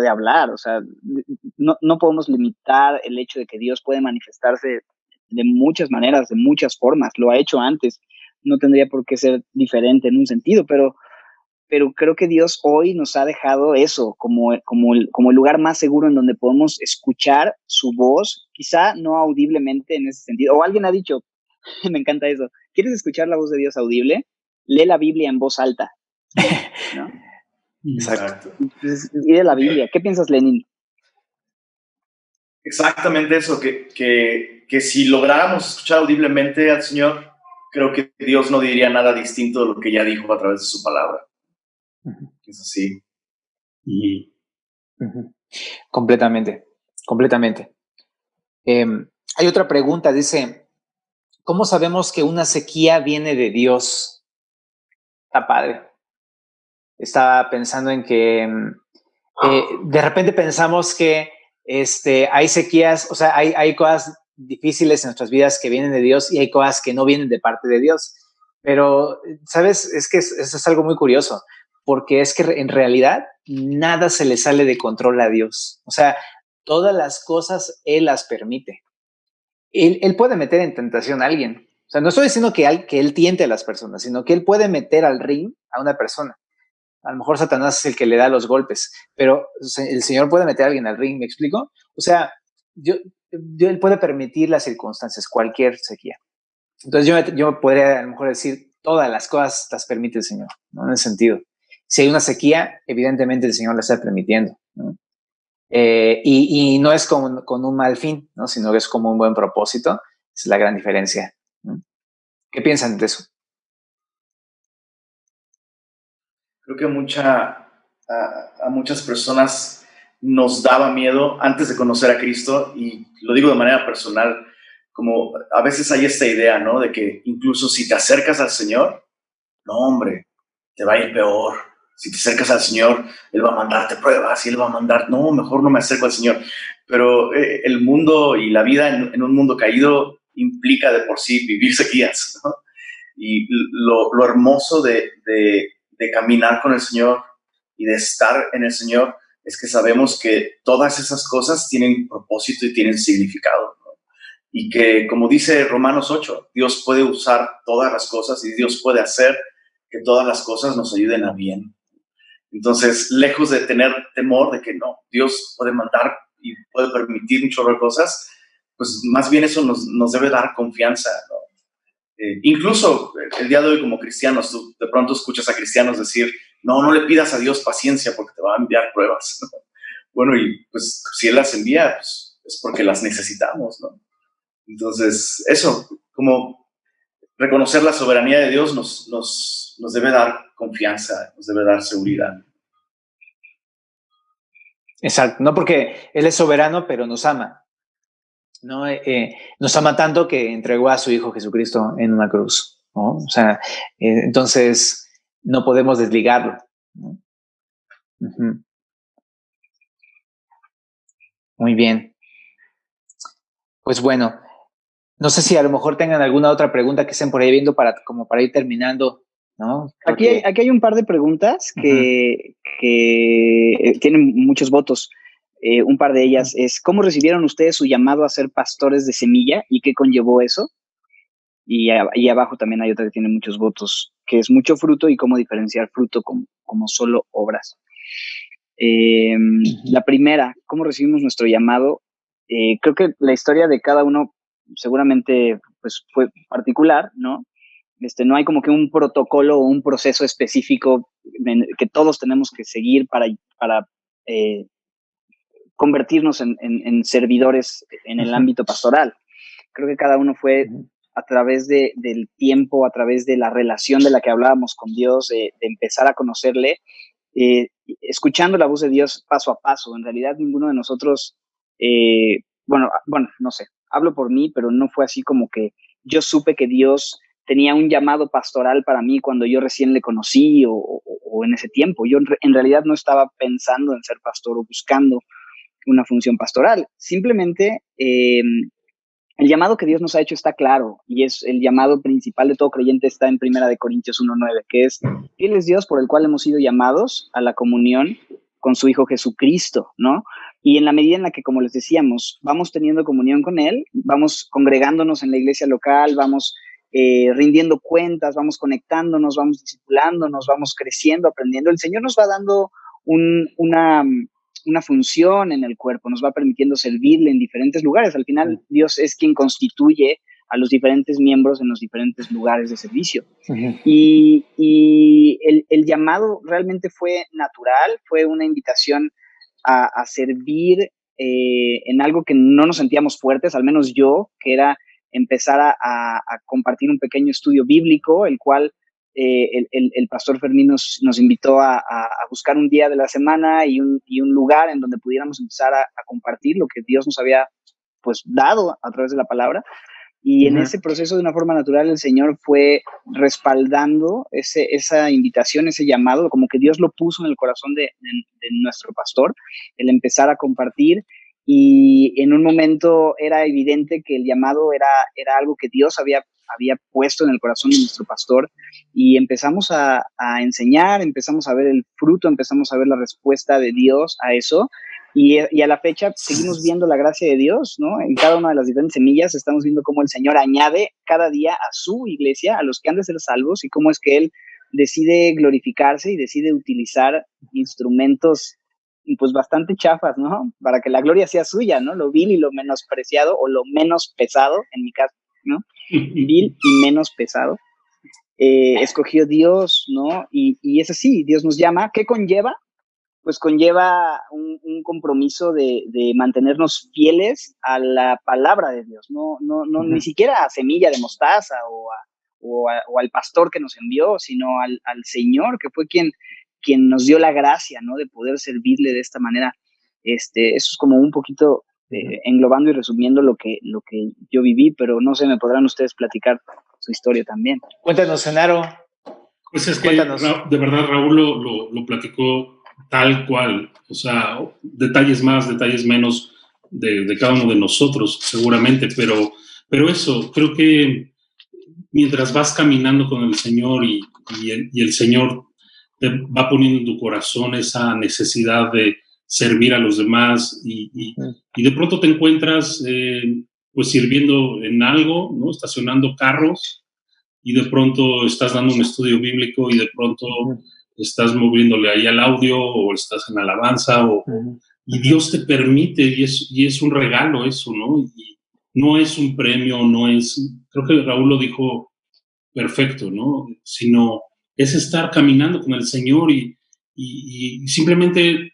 Speaker 4: hablar, o sea, no podemos limitar el hecho de que Dios puede manifestarse de muchas maneras, de muchas formas, lo ha hecho antes, no tendría por qué ser diferente en un sentido, pero creo que Dios hoy nos ha dejado eso como el lugar más seguro en donde podemos escuchar su voz, quizá no audiblemente en ese sentido. O alguien ha dicho, me encanta eso, ¿quieres escuchar la voz de Dios audible? Lee la Biblia en voz alta, ¿no?
Speaker 2: Exacto.
Speaker 4: Entonces, lee la Biblia. ¿Qué piensas, Lenin?
Speaker 2: Exactamente eso, que si lográramos escuchar audiblemente al Señor, creo que Dios no diría nada distinto de lo que ya dijo a través de su palabra. Es así.
Speaker 1: Completamente. Hay otra pregunta, dice, ¿cómo sabemos que una sequía viene de Dios? Está padre. Estaba pensando en que de repente pensamos que hay sequías, o sea, hay cosas difíciles en nuestras vidas que vienen de Dios y hay cosas que no vienen de parte de Dios. Pero, ¿sabes? Es que eso es algo muy curioso, porque es que en realidad nada se le sale de control a Dios. O sea, todas las cosas Él las permite. Él puede meter en tentación a alguien. O sea, no estoy diciendo que Él tiente a las personas, sino que Él puede meter al ring a una persona. A lo mejor Satanás es el que le da los golpes, pero el Señor puede meter a alguien al ring, ¿me explico? O sea, Él puede permitir las circunstancias, cualquier sequía. Entonces yo podría a lo mejor decir, todas las cosas las permite el Señor, ¿no? En ese sentido. Si hay una sequía, evidentemente el Señor la está permitiendo, ¿no? Y no es con un mal fin, ¿no? Sino que es como un buen propósito. Es la gran diferencia, ¿no? ¿Qué piensan de eso?
Speaker 2: Creo que a muchas personas nos daba miedo antes de conocer a Cristo, y lo digo de manera personal, como a veces hay esta idea, ¿no? De que incluso si te acercas al Señor, no, hombre, te va a ir peor. Si te acercas al Señor, Él va a mandarte pruebas y Él va a mandar, no, mejor no me acerco al Señor. Pero el mundo y la vida en un mundo caído implica de por sí vivir sequías, ¿no? Y lo hermoso de caminar con el Señor y de estar en el Señor es que sabemos que todas esas cosas tienen propósito y tienen significado, ¿no? Y que, como dice Romanos 8, Dios puede usar todas las cosas y Dios puede hacer que todas las cosas nos ayuden a bien. Entonces, lejos de tener temor de que no, Dios puede mandar y puede permitir un chorro de cosas, pues más bien eso nos debe dar confianza, ¿no? Incluso el día de hoy como cristianos, tú de pronto escuchas a cristianos decir, no le pidas a Dios paciencia porque te va a enviar pruebas, ¿no? Bueno, y pues si Él las envía, pues, es porque las necesitamos, ¿no? Entonces, eso, como reconocer la soberanía de Dios nos debe dar confianza, nos debe dar seguridad.
Speaker 1: Exacto, no porque Él es soberano, pero nos ama. ¿No? Nos ama tanto que entregó a su Hijo Jesucristo en una cruz, ¿no? O sea, entonces no podemos desligarlo, ¿no? Uh-huh. Muy bien. Pues bueno, no sé si a lo mejor tengan alguna otra pregunta que estén por ahí viendo como para ir terminando, ¿no?
Speaker 4: Aquí hay un par de preguntas que tienen muchos votos. Un par de ellas es, ¿cómo recibieron ustedes su llamado a ser pastores de semilla y qué conllevó eso? Y abajo también hay otra que tiene muchos votos, que es mucho fruto y cómo diferenciar fruto como solo obras. La primera, ¿cómo recibimos nuestro llamado? Creo que la historia de cada uno seguramente pues, fue particular, ¿no? No hay como que un protocolo o un proceso específico que todos tenemos que seguir para convertirnos en servidores en el ámbito pastoral. Creo que cada uno fue a través del tiempo, a través de la relación de la que hablábamos con Dios, de empezar a conocerle, escuchando la voz de Dios paso a paso. En realidad ninguno de nosotros, bueno, no sé, hablo por mí, pero no fue así como que yo supe que Dios tenía un llamado pastoral para mí cuando yo recién le conocí o en ese tiempo. Yo en realidad no estaba pensando en ser pastor o buscando una función pastoral. Simplemente el llamado que Dios nos ha hecho está claro y es el llamado principal de todo creyente está en 1 Corintios 1:9, que es fiel es Dios por el cual hemos sido llamados a la comunión con su Hijo Jesucristo, ¿no? Y en la medida en la que, como les decíamos, vamos teniendo comunión con Él, vamos congregándonos en la iglesia local, vamos rindiendo cuentas, vamos conectándonos, vamos discipulándonos, vamos creciendo, aprendiendo, el Señor nos va dando una función en el cuerpo, nos va permitiendo servirle en diferentes lugares. Al final, Dios es quien constituye a los diferentes miembros en los diferentes lugares de servicio. Uh-huh. Y el llamado realmente fue natural, fue una invitación a servir en algo que no nos sentíamos fuertes, al menos yo, que era empezar a compartir un pequeño estudio bíblico, el cual el pastor Fermín nos invitó a buscar un día de la semana y un lugar en donde pudiéramos empezar a compartir lo que Dios nos había pues dado a través de la palabra. Y en ese proceso, de una forma natural, el Señor fue respaldando esa invitación, ese llamado, como que Dios lo puso en el corazón de nuestro pastor, el empezar a compartir. Y en un momento era evidente que el llamado era algo que Dios había puesto en el corazón de nuestro pastor, y empezamos a enseñar, empezamos a ver el fruto, empezamos a ver la respuesta de Dios a eso, y a la fecha seguimos viendo la gracia de Dios, ¿no? En cada una de las diferentes semillas estamos viendo cómo el Señor añade cada día a su iglesia, a los que han de ser salvos, y cómo es que Él decide glorificarse y decide utilizar instrumentos pues bastante chafas, ¿no? Para que la gloria sea suya, ¿no? Lo vil y lo menospreciado, o lo menos pesado, en mi caso, ¿no? Vil y menos pesado. Escogió Dios, ¿no? Y es así, Dios nos llama. ¿Qué conlleva? Pues conlleva un compromiso de mantenernos fieles a la palabra de Dios, no ni siquiera a semilla de mostaza o al pastor que nos envió, sino al Señor, que fue quien nos dio la gracia, ¿no? De poder servirle de esta manera. Eso es como un poquito englobando y resumiendo lo que yo viví, pero no sé, me podrán ustedes platicar su historia también.
Speaker 1: Cuéntanos, Genaro.
Speaker 3: Pues es que de verdad Raúl lo platicó tal cual, o sea, detalles más, detalles menos de cada uno de nosotros, seguramente, pero eso, creo que mientras vas caminando con el Señor y el Señor te va poniendo en tu corazón esa necesidad de servir a los demás y de pronto te encuentras pues sirviendo en algo, ¿no? Estacionando carros, y de pronto estás dando un estudio bíblico y de pronto estás moviéndole ahí al audio o estás en alabanza y Dios te permite y es un regalo eso, ¿no? no es un premio, no es, creo que Raúl lo dijo perfecto, ¿no? Sino es estar caminando con el Señor y simplemente,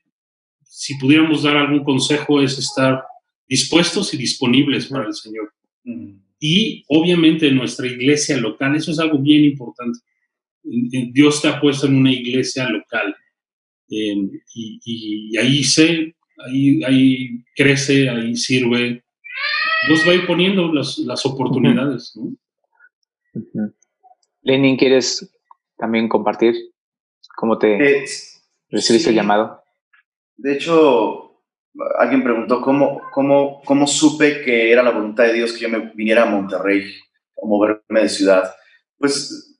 Speaker 3: si pudiéramos dar algún consejo, es estar dispuestos y disponibles para el Señor. Y obviamente en nuestra iglesia local, eso es algo bien importante. Dios te ha puesto en una iglesia local y ahí crece, ahí sirve. Dios va a ir poniendo las oportunidades, ¿no?
Speaker 1: Lenin, ¿quieres también compartir cómo te recibiste el llamado?
Speaker 2: De hecho, alguien preguntó cómo supe que era la voluntad de Dios que yo me viniera a Monterrey o moverme de ciudad. Pues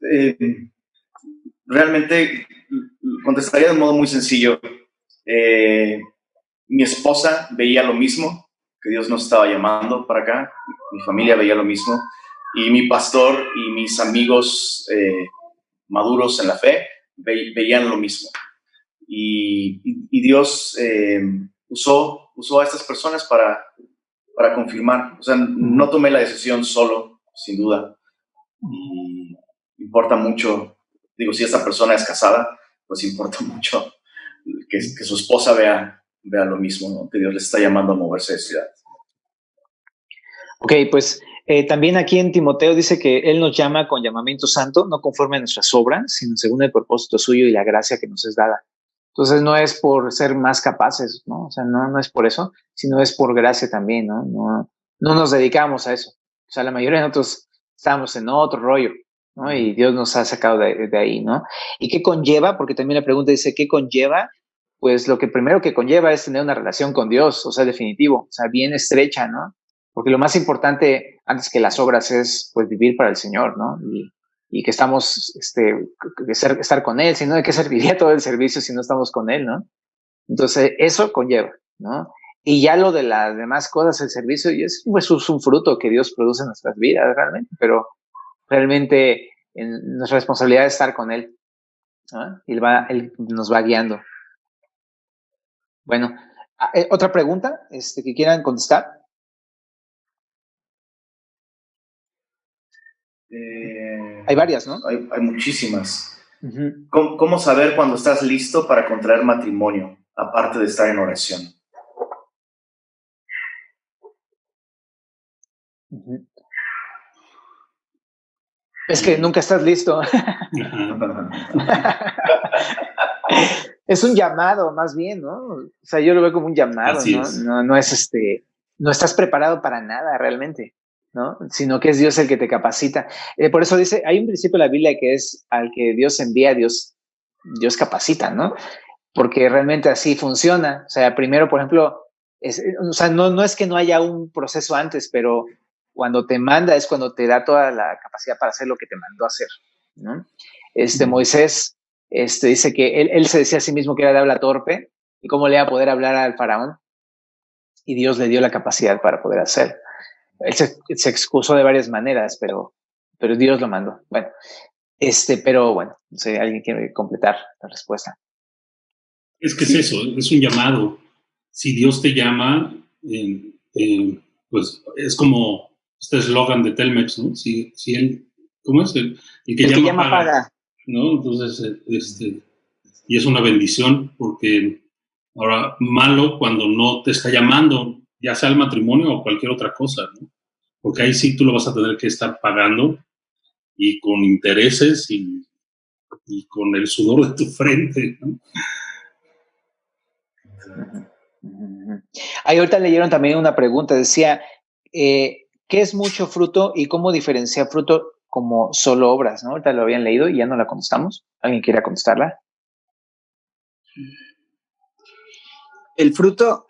Speaker 2: realmente contestaría de un modo muy sencillo. Mi esposa veía lo mismo, que Dios nos estaba llamando para acá. Mi familia veía lo mismo. Y mi pastor y mis amigos maduros en la fe veían lo mismo. Y Dios usó a estas personas para confirmar. O sea, no tomé la decisión solo, sin duda. Y importa mucho, digo, si esta persona es casada, pues importa mucho que su esposa vea lo mismo, ¿no? Que Dios les está llamando a moverse de ciudad.
Speaker 1: Ok, pues también aquí en Timoteo dice que Él nos llama con llamamiento santo, no conforme a nuestras obras, sino según el propósito suyo y la gracia que nos es dada. Entonces no es por ser más capaces, ¿no? O sea, no es por eso, sino es por gracia también, ¿no? No nos dedicamos a eso. O sea, la mayoría de nosotros estamos en otro rollo, ¿no? Y Dios nos ha sacado de ahí, ¿no? ¿Y qué conlleva? Porque también la pregunta dice, ¿qué conlleva? Pues lo que primero que conlleva es tener una relación con Dios, o sea, definitivo, o sea, bien estrecha, ¿no? Porque lo más importante antes que las obras es, pues, vivir para el Señor, ¿no? Y que estamos, estar con Él, si no, ¿de qué serviría todo el servicio si no estamos con Él, ¿no? Entonces, eso conlleva, ¿no? Y ya lo de las demás cosas, el servicio, es un fruto que Dios produce en nuestras vidas, realmente, pero realmente nuestra responsabilidad es estar con Él, ¿no? Y Él nos va guiando. Bueno, ¿otra pregunta que quieran contestar? Hay varias, ¿no?
Speaker 2: Hay muchísimas. Uh-huh. ¿Cómo saber cuando estás listo para contraer matrimonio, aparte de estar en oración?
Speaker 1: Uh-huh. Es que nunca estás listo. Es un llamado, más bien, ¿no? O sea, yo lo veo como un llamado,
Speaker 3: Así
Speaker 1: ¿no?
Speaker 3: Es.
Speaker 1: No es no estás preparado para nada realmente, ¿no? Sino que es Dios el que te capacita. Por eso dice, hay un principio en la Biblia que es al que Dios envía, Dios capacita, ¿no? Porque realmente así funciona. O sea, primero, por ejemplo, o sea, no es que no haya un proceso antes, pero cuando te manda es cuando te da toda la capacidad para hacer lo que te mandó a hacer, ¿no? Moisés dice que él se decía a sí mismo que era de habla torpe y cómo le iba a poder hablar al faraón, y Dios le dio la capacidad para poder hacer. Él se excusó de varias maneras, pero Dios lo mandó. Bueno, pero bueno, no sé, ¿alguien quiere completar la respuesta?
Speaker 3: Es que es eso, es un llamado. Si Dios te llama, pues es como este eslogan de Telmex, ¿no? Si él, ¿cómo es? El que llama paga, ¿no? Entonces, y es una bendición, porque ahora, malo cuando no te está llamando, ya sea el matrimonio o cualquier otra cosa, ¿no? Porque ahí sí tú lo vas a tener que estar pagando, y con intereses y con el sudor de tu frente, ¿no?
Speaker 1: Ahí ahorita leyeron también una pregunta, decía, ¿qué es mucho fruto y cómo diferenciar fruto como solo obras? ¿No? Ahorita lo habían leído y ya no la contestamos. ¿Alguien quiere contestarla?
Speaker 4: El fruto,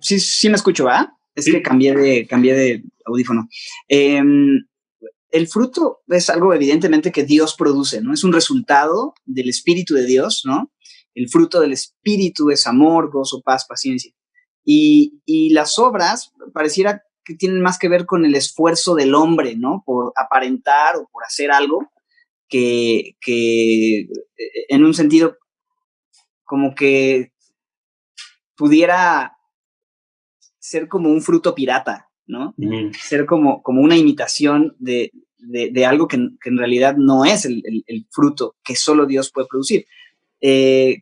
Speaker 4: sí me escucho, ¿verdad? Es que cambié de audífono. El fruto es algo evidentemente que Dios produce, ¿no? Es un resultado del Espíritu de Dios, ¿no? El fruto del Espíritu es amor, gozo, paz, paciencia. Y las obras pareciera que tienen más que ver con el esfuerzo del hombre, ¿no? Por aparentar o por hacer algo que en un sentido como que pudiera ser como un fruto pirata, ¿no? Ser como una imitación de algo que en realidad no es el fruto que solo Dios puede producir.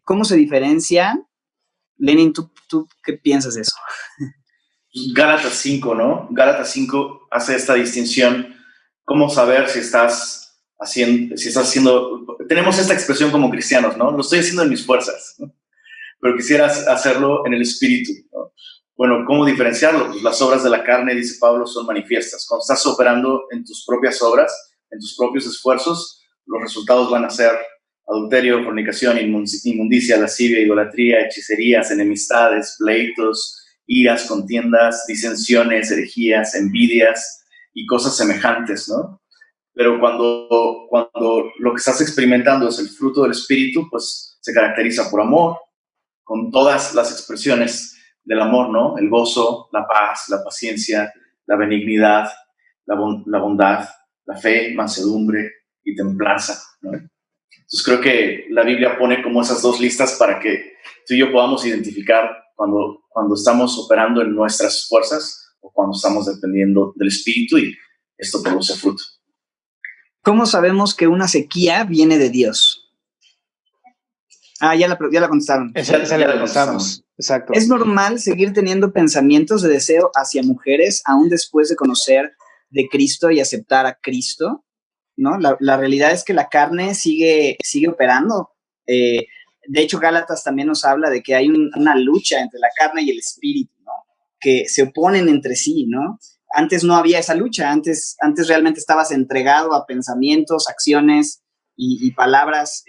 Speaker 4: ¿Cómo se diferencian? Lenin, ¿tú qué piensas de eso?
Speaker 2: Gálatas 5, ¿no? Gálatas 5 hace esta distinción. ¿Cómo saber si estás haciendo... Tenemos esta expresión como cristianos, ¿no? Lo estoy haciendo en mis fuerzas, ¿no? Pero quisieras hacerlo en el espíritu, ¿no? Bueno, ¿cómo diferenciarlo? Pues las obras de la carne, dice Pablo, son manifiestas. Cuando estás operando en tus propias obras, en tus propios esfuerzos, los resultados van a ser adulterio, fornicación, inmundicia, lascivia, idolatría, hechicerías, enemistades, pleitos, iras, contiendas, disensiones, herejías, envidias y cosas semejantes, ¿no? Pero cuando lo que estás experimentando es el fruto del Espíritu, pues se caracteriza por amor, con todas las expresiones del amor, ¿no? El gozo, la paz, la paciencia, la benignidad, la bondad, la fe, mansedumbre y templanza, ¿no? Entonces creo que la Biblia pone como esas dos listas para que tú y yo podamos identificar cuando estamos operando en nuestras fuerzas o cuando estamos dependiendo del Espíritu, y esto produce fruto.
Speaker 4: ¿Cómo sabemos que una sequía viene de Dios? Ya la contestaron.
Speaker 1: Esa la contestamos. Exacto.
Speaker 4: ¿Es normal seguir teniendo pensamientos de deseo hacia mujeres aún después de conocer de Cristo y aceptar a Cristo? ¿No? La realidad es que la carne sigue operando. De hecho, Gálatas también nos habla de que hay una lucha entre la carne y el espíritu, ¿no? Que se oponen entre sí, ¿no? Antes no había esa lucha, antes realmente estabas entregado a pensamientos, acciones y palabras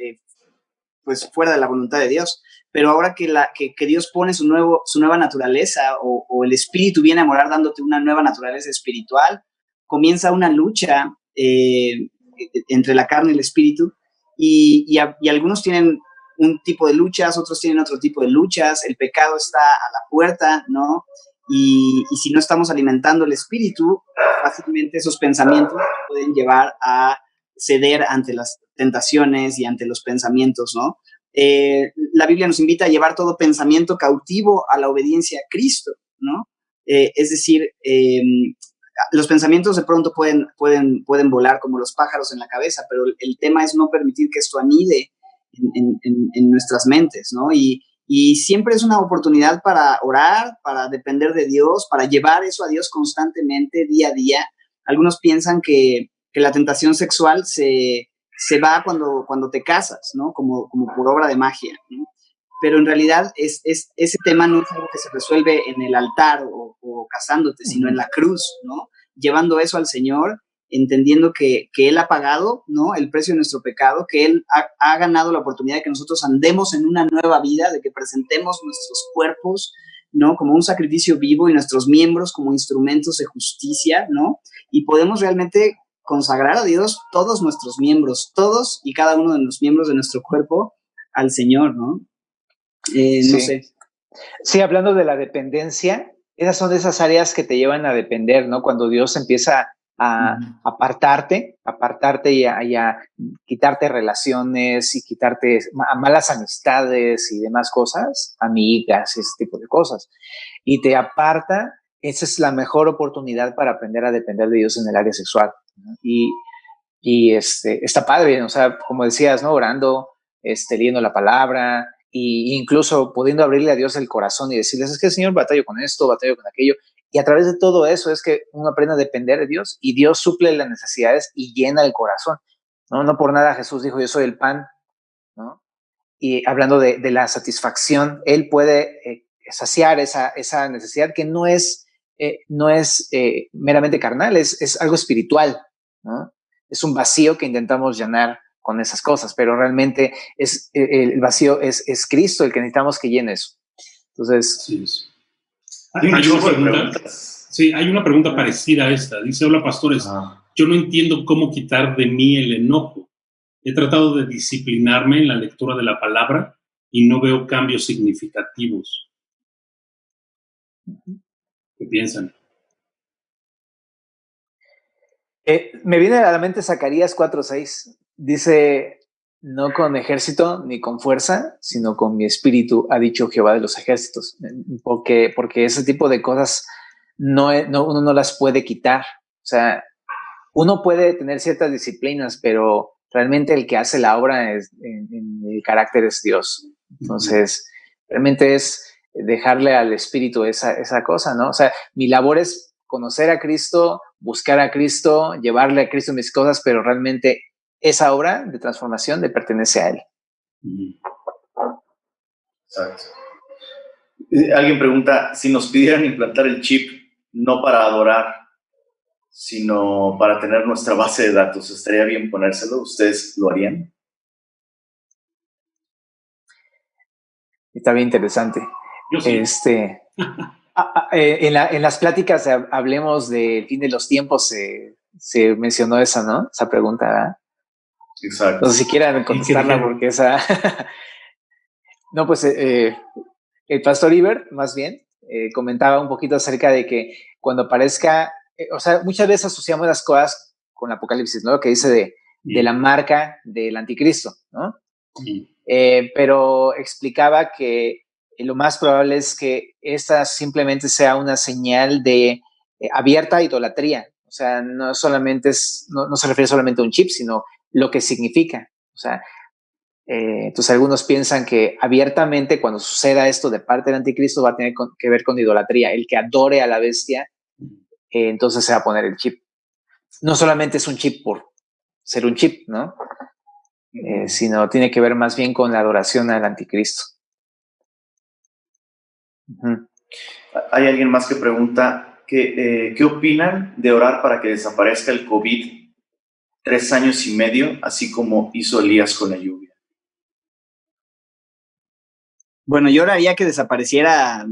Speaker 4: pues fuera de la voluntad de Dios. Pero ahora que Dios pone su nueva naturaleza o el espíritu viene a morar dándote una nueva naturaleza espiritual, comienza una lucha entre la carne y el espíritu, y algunos tienen un tipo de luchas, otros tienen otro tipo de luchas. El pecado está a la puerta, ¿no? Y si no estamos alimentando el espíritu, fácilmente esos pensamientos pueden llevar a ceder ante las tentaciones y ante los pensamientos, ¿no? La Biblia nos invita a llevar todo pensamiento cautivo a la obediencia a Cristo, ¿no? Es decir, los pensamientos de pronto pueden volar como los pájaros en la cabeza, pero el tema es no permitir que esto anide en nuestras mentes, ¿no? Y siempre es una oportunidad para orar, para depender de Dios, para llevar eso a Dios constantemente, día a día. Algunos piensan que la tentación sexual se va cuando te casas, ¿no? Como por obra de magia, ¿no? Pero en realidad ese tema no es algo que se resuelve en el altar o casándote, sino en la cruz, ¿no? Llevando eso al Señor, entendiendo que Él ha pagado, ¿no?, el precio de nuestro pecado, que Él ha ganado la oportunidad de que nosotros andemos en una nueva vida, de que presentemos nuestros cuerpos, ¿no?, como un sacrificio vivo y nuestros miembros como instrumentos de justicia, ¿no? Y podemos realmente consagrar a Dios todos nuestros miembros, todos y cada uno de los miembros de nuestro cuerpo al Señor, ¿no? No sé.
Speaker 1: Sí, hablando de la dependencia, esas son de esas áreas que te llevan a depender, ¿no? Cuando Dios empieza a apartarte y a quitarte relaciones y quitarte malas amistades y demás cosas, amigas, ese tipo de cosas, y te aparta. Esa es la mejor oportunidad para aprender a depender de Dios en el área sexual, ¿no? Y está padre, o sea, como decías, ¿no? Orando, leyendo la palabra, y incluso pudiendo abrirle a Dios el corazón y decirles, es que Señor, batallo con esto, batallo con aquello. Y a través de todo eso es que uno aprende a depender de Dios, y Dios suple las necesidades y llena el corazón, ¿no? No por nada Jesús dijo, yo soy el pan, ¿no? Y hablando de la satisfacción, Él puede saciar esa necesidad que no es meramente carnal, es algo espiritual, ¿no? Es un vacío que intentamos llenar con esas cosas, pero realmente el vacío es Cristo el que necesitamos que llene eso. Entonces...
Speaker 3: Sí, hay una pregunta parecida a esta. Dice, hola pastores, yo no entiendo cómo quitar de mí el enojo. He tratado de disciplinarme en la lectura de la palabra y no veo cambios significativos. ¿Qué piensan?
Speaker 1: Me viene a la mente Zacarías 4:6. Dice, no con ejército ni con fuerza, sino con mi espíritu, ha dicho Jehová de los ejércitos. Porque ese tipo de cosas uno no las puede quitar. O sea, uno puede tener ciertas disciplinas, pero realmente el que hace la obra en el carácter es Dios. Entonces, realmente es dejarle al Espíritu esa cosa, ¿no? O sea, mi labor es conocer a Cristo, buscar a Cristo, llevarle a Cristo mis cosas, pero realmente esa obra de transformación le pertenece a Él.
Speaker 2: Exacto. Alguien pregunta, si nos pidieran implantar el chip, no para adorar, sino para tener nuestra base de datos, ¿estaría bien ponérselo? ¿Ustedes lo harían?
Speaker 1: Está bien interesante.
Speaker 3: Yo sí.
Speaker 1: En las pláticas hablemos del fin de los tiempos, se mencionó esa, ¿no? Esa pregunta, ¿verdad?
Speaker 2: Exacto.
Speaker 1: No sé si quieran contestarla porque esa... No, pues el pastor Iber, más bien, comentaba un poquito acerca de que cuando aparezca, o sea, muchas veces asociamos las cosas con el Apocalipsis, ¿no? Lo que dice de la marca del anticristo, ¿no? Pero explicaba que lo más probable es que esta simplemente sea una señal de abierta idolatría. O sea, no solamente no se refiere solamente a un chip, sino lo que significa. O sea, entonces algunos piensan que abiertamente cuando suceda esto de parte del anticristo va a tener que ver con idolatría. El que adore a la bestia, entonces se va a poner el chip. No solamente es un chip por ser un chip, ¿no? Sino tiene que ver más bien con la adoración al anticristo.
Speaker 2: Hay alguien más que pregunta, ¿qué opinan de orar para que desaparezca el COVID 3 años y medio, así como hizo Elías con la lluvia?
Speaker 4: Bueno, yo oraría que desapareciera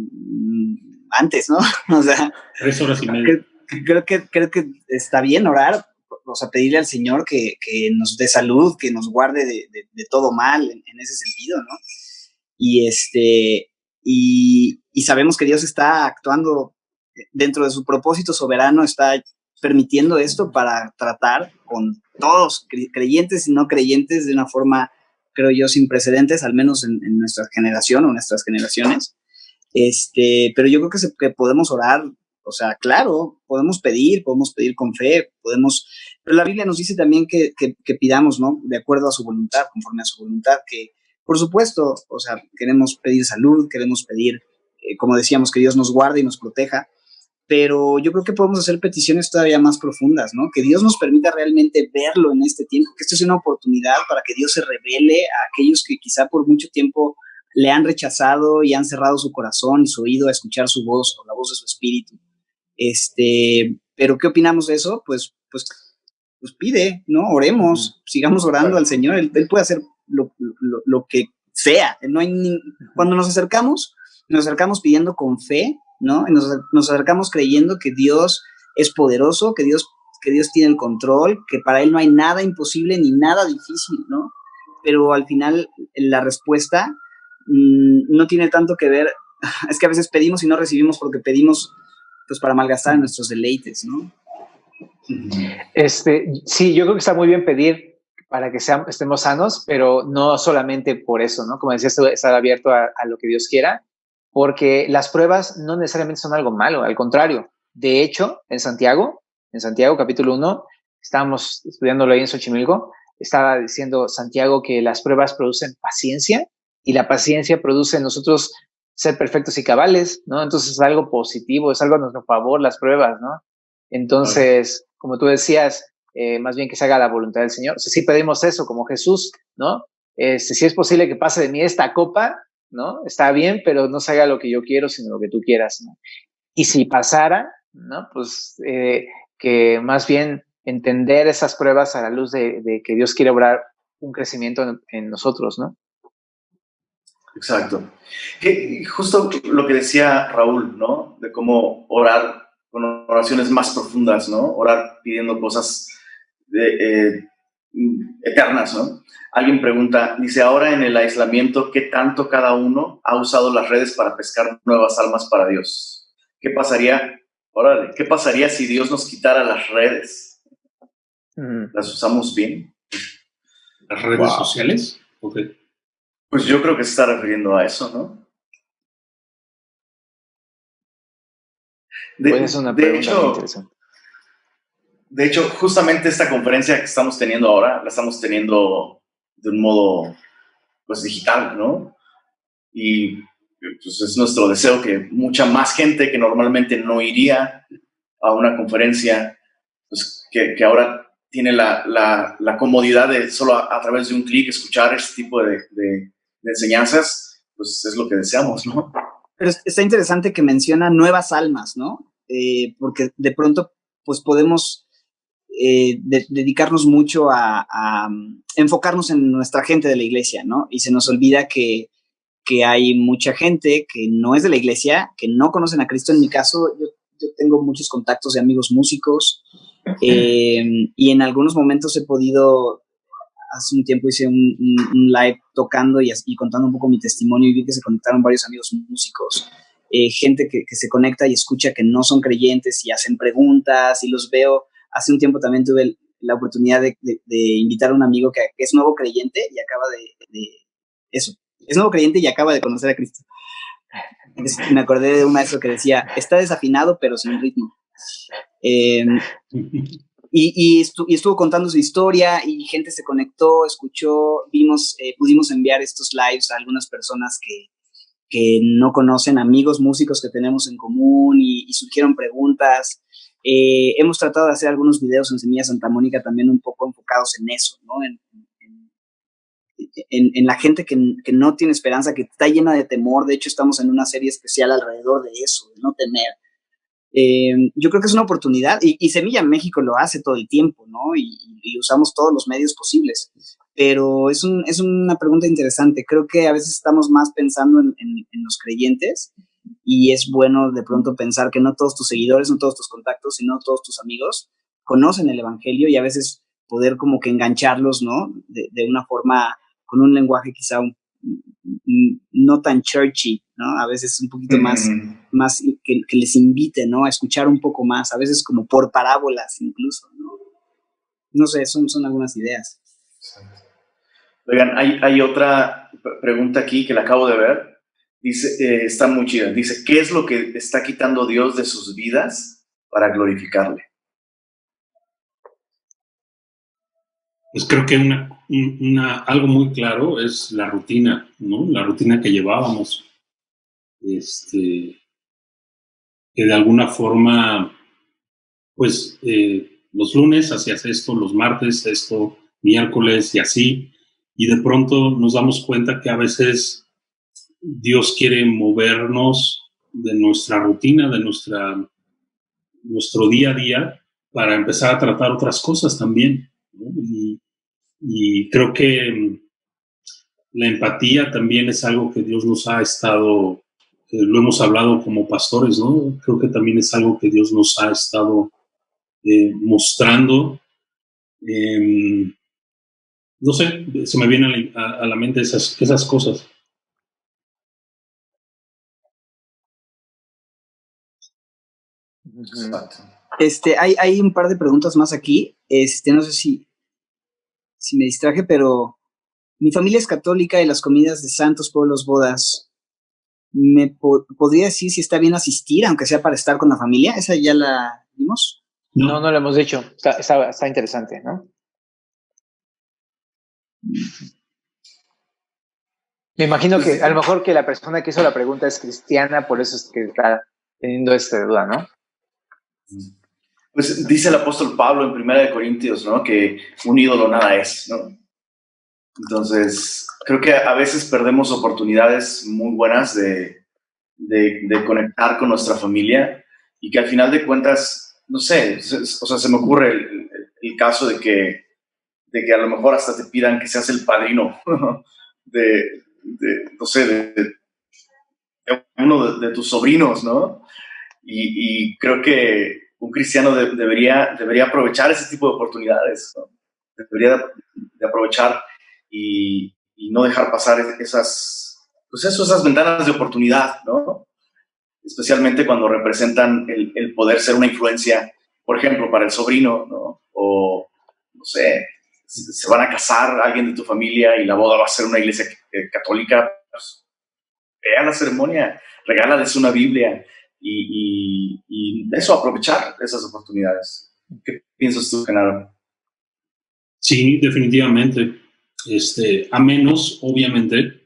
Speaker 4: antes, ¿no? O sea,
Speaker 3: 3 horas y media.
Speaker 4: Creo que está bien orar, o sea, pedirle al Señor que nos dé salud, que nos guarde de todo mal en ese sentido, ¿no? Y sabemos que Dios está actuando dentro de su propósito soberano, está permitiendo esto para tratar con todos, creyentes y no creyentes, de una forma, creo yo, sin precedentes, al menos en nuestra generación o nuestras generaciones. Pero yo creo que podemos orar, o sea, claro, podemos pedir con fe, pero la Biblia nos dice también que pidamos, ¿no? De acuerdo a su voluntad, conforme a su voluntad, que por supuesto, o sea, queremos pedir salud, queremos pedir, como decíamos, que Dios nos guarde y nos proteja, pero yo creo que podemos hacer peticiones todavía más profundas, ¿no? Que Dios nos permita realmente verlo en este tiempo, que esto es una oportunidad para que Dios se revele a aquellos que quizá por mucho tiempo le han rechazado y han cerrado su corazón y su oído a escuchar su voz o la voz de su espíritu. Pero ¿qué opinamos de eso? Pues pide, ¿no? Oremos, sigamos orando al Señor, Él puede hacer lo que sea. No hay cuando nos acercamos pidiendo con fe, ¿no? Y nos acercamos creyendo que Dios es poderoso, que Dios tiene el control, que para Él no hay nada imposible ni nada difícil, ¿no? Pero al final la respuesta no tiene tanto que ver, es que a veces pedimos y no recibimos porque pedimos pues para malgastar nuestros deleites, ¿no?
Speaker 1: Sí, yo creo que está muy bien pedir para que estemos sanos, pero no solamente por eso, ¿no? Como decías, estar abierto a lo que Dios quiera, porque las pruebas no necesariamente son algo malo, al contrario. De hecho, en Santiago capítulo 1, estábamos estudiándolo ahí en Xochimilco, estaba diciendo Santiago que las pruebas producen paciencia y la paciencia produce en nosotros ser perfectos y cabales, ¿no? Entonces es algo positivo, es algo a nuestro favor las pruebas, ¿no? Entonces, como tú decías, más bien que se haga la voluntad del Señor. O sea, sí pedimos eso como Jesús, ¿no? Si es posible que pase de mí esta copa, ¿no? Está bien, pero no se haga lo que yo quiero, sino lo que tú quieras, ¿no? Y si pasara, ¿no? Pues que más bien entender esas pruebas a la luz de que Dios quiere obrar un crecimiento en nosotros, ¿no?
Speaker 2: Exacto. Justo lo que decía Raúl, ¿no? De cómo orar con oraciones más profundas, ¿no? Orar pidiendo cosas eternas, ¿no? Alguien pregunta, dice, ahora en el aislamiento, ¿qué tanto cada uno ha usado las redes para pescar nuevas almas para Dios? ¿Qué pasaría? Órale, ¿qué pasaría si Dios nos quitara las redes? ¿Las usamos bien?
Speaker 3: ¿Las redes sociales? Okay.
Speaker 2: Pues yo creo que se está refiriendo a eso, ¿no?
Speaker 1: Pues es una pregunta muy interesante.
Speaker 2: De hecho, justamente esta conferencia que estamos teniendo ahora, la estamos teniendo de un modo, pues, digital, ¿no? Y pues es nuestro deseo que mucha más gente que normalmente no iría a una conferencia, pues que ahora tiene la comodidad de solo a través de un clic escuchar este tipo de enseñanzas, pues es lo que deseamos, ¿no?
Speaker 4: Pero está interesante que menciona nuevas almas, ¿no? Porque de pronto, pues podemos dedicarnos mucho a enfocarnos en nuestra gente de la iglesia, ¿no? Y se nos olvida que hay mucha gente que no es de la iglesia, que no conocen a Cristo. En mi caso, yo tengo muchos contactos de amigos músicos y en algunos momentos he podido, hace un tiempo hice un live tocando y contando un poco mi testimonio y vi que se conectaron varios amigos músicos, gente que se conecta y escucha que no son creyentes y hacen preguntas y los veo. Hace un tiempo también tuve la oportunidad de invitar a un amigo que es nuevo creyente y acaba es nuevo creyente y acaba de conocer a Cristo. Me acordé de un maestro que decía, está desafinado pero sin ritmo. Y estuvo contando su historia y gente se conectó, escuchó, pudimos enviar estos lives a algunas personas que no conocen, amigos músicos que tenemos en común y surgieron preguntas. Hemos tratado de hacer algunos videos en Semilla Santa Mónica también un poco enfocados en eso, ¿no? En la gente que no tiene esperanza, que está llena de temor. De hecho, estamos en una serie especial alrededor de eso, de no temer. Yo creo que es una oportunidad y Semilla México lo hace todo el tiempo, ¿no? Y usamos todos los medios posibles. Pero es una pregunta interesante. Creo que a veces estamos más pensando en los creyentes y es bueno de pronto pensar que no todos tus seguidores, no todos tus contactos, sino todos tus amigos conocen el evangelio y a veces poder como que engancharlos, ¿no? De una forma, con un lenguaje quizá no tan churchy, ¿no? A veces un poquito más que les invite, ¿no? A escuchar un poco más, a veces como por parábolas incluso, ¿no? No sé, son algunas ideas.
Speaker 2: Oigan, hay otra pregunta aquí que la acabo de ver. Dice, está muy chida. Dice, ¿qué es lo que está quitando Dios de sus vidas para glorificarle?
Speaker 3: Pues creo que algo muy claro es la rutina, ¿no? La rutina que llevábamos. Que de alguna forma, pues, los lunes hacías esto, los martes esto, miércoles y así, y de pronto nos damos cuenta que a veces Dios quiere movernos de nuestra rutina, de nuestro día a día, para empezar a tratar otras cosas también, ¿no? Y creo que la empatía también es algo que Dios nos ha estado, lo hemos hablado como pastores, ¿no? Creo que también es algo que Dios nos ha estado mostrando. No sé, se me vienen a la mente esas cosas.
Speaker 2: Exacto.
Speaker 4: Hay un par de preguntas más aquí. No sé si me distraje, pero mi familia es católica y las comidas de santos, pueblos, bodas. ¿Me podría decir si está bien asistir, aunque sea para estar con la familia? ¿Esa ya la vimos?
Speaker 1: No lo hemos dicho. Está interesante, ¿no? Me imagino que a lo mejor que la persona que hizo la pregunta es cristiana, por eso es que está teniendo esta duda, ¿no?
Speaker 2: Pues dice el apóstol Pablo en 1 Corintios, ¿no? Que un ídolo nada es, ¿no? Entonces, creo que a veces perdemos oportunidades muy buenas de conectar con nuestra familia y que al final de cuentas, no sé, o sea, se me ocurre el caso de que a lo mejor hasta te pidan que seas el padrino no sé, de uno de tus sobrinos, ¿no? Y creo que un cristiano debería aprovechar ese tipo de oportunidades, ¿no? Debería de aprovechar y no dejar pasar esas ventanas de oportunidad, ¿no? Especialmente cuando representan el poder ser una influencia, por ejemplo, para el sobrino, ¿no? O, no sé, se van a casar alguien de tu familia y la boda va a ser una iglesia católica, pues, ve a la ceremonia, regálales una Biblia y eso, aprovechar esas oportunidades. ¿Qué piensas tú, Genaro?
Speaker 3: Sí, definitivamente. A menos, obviamente,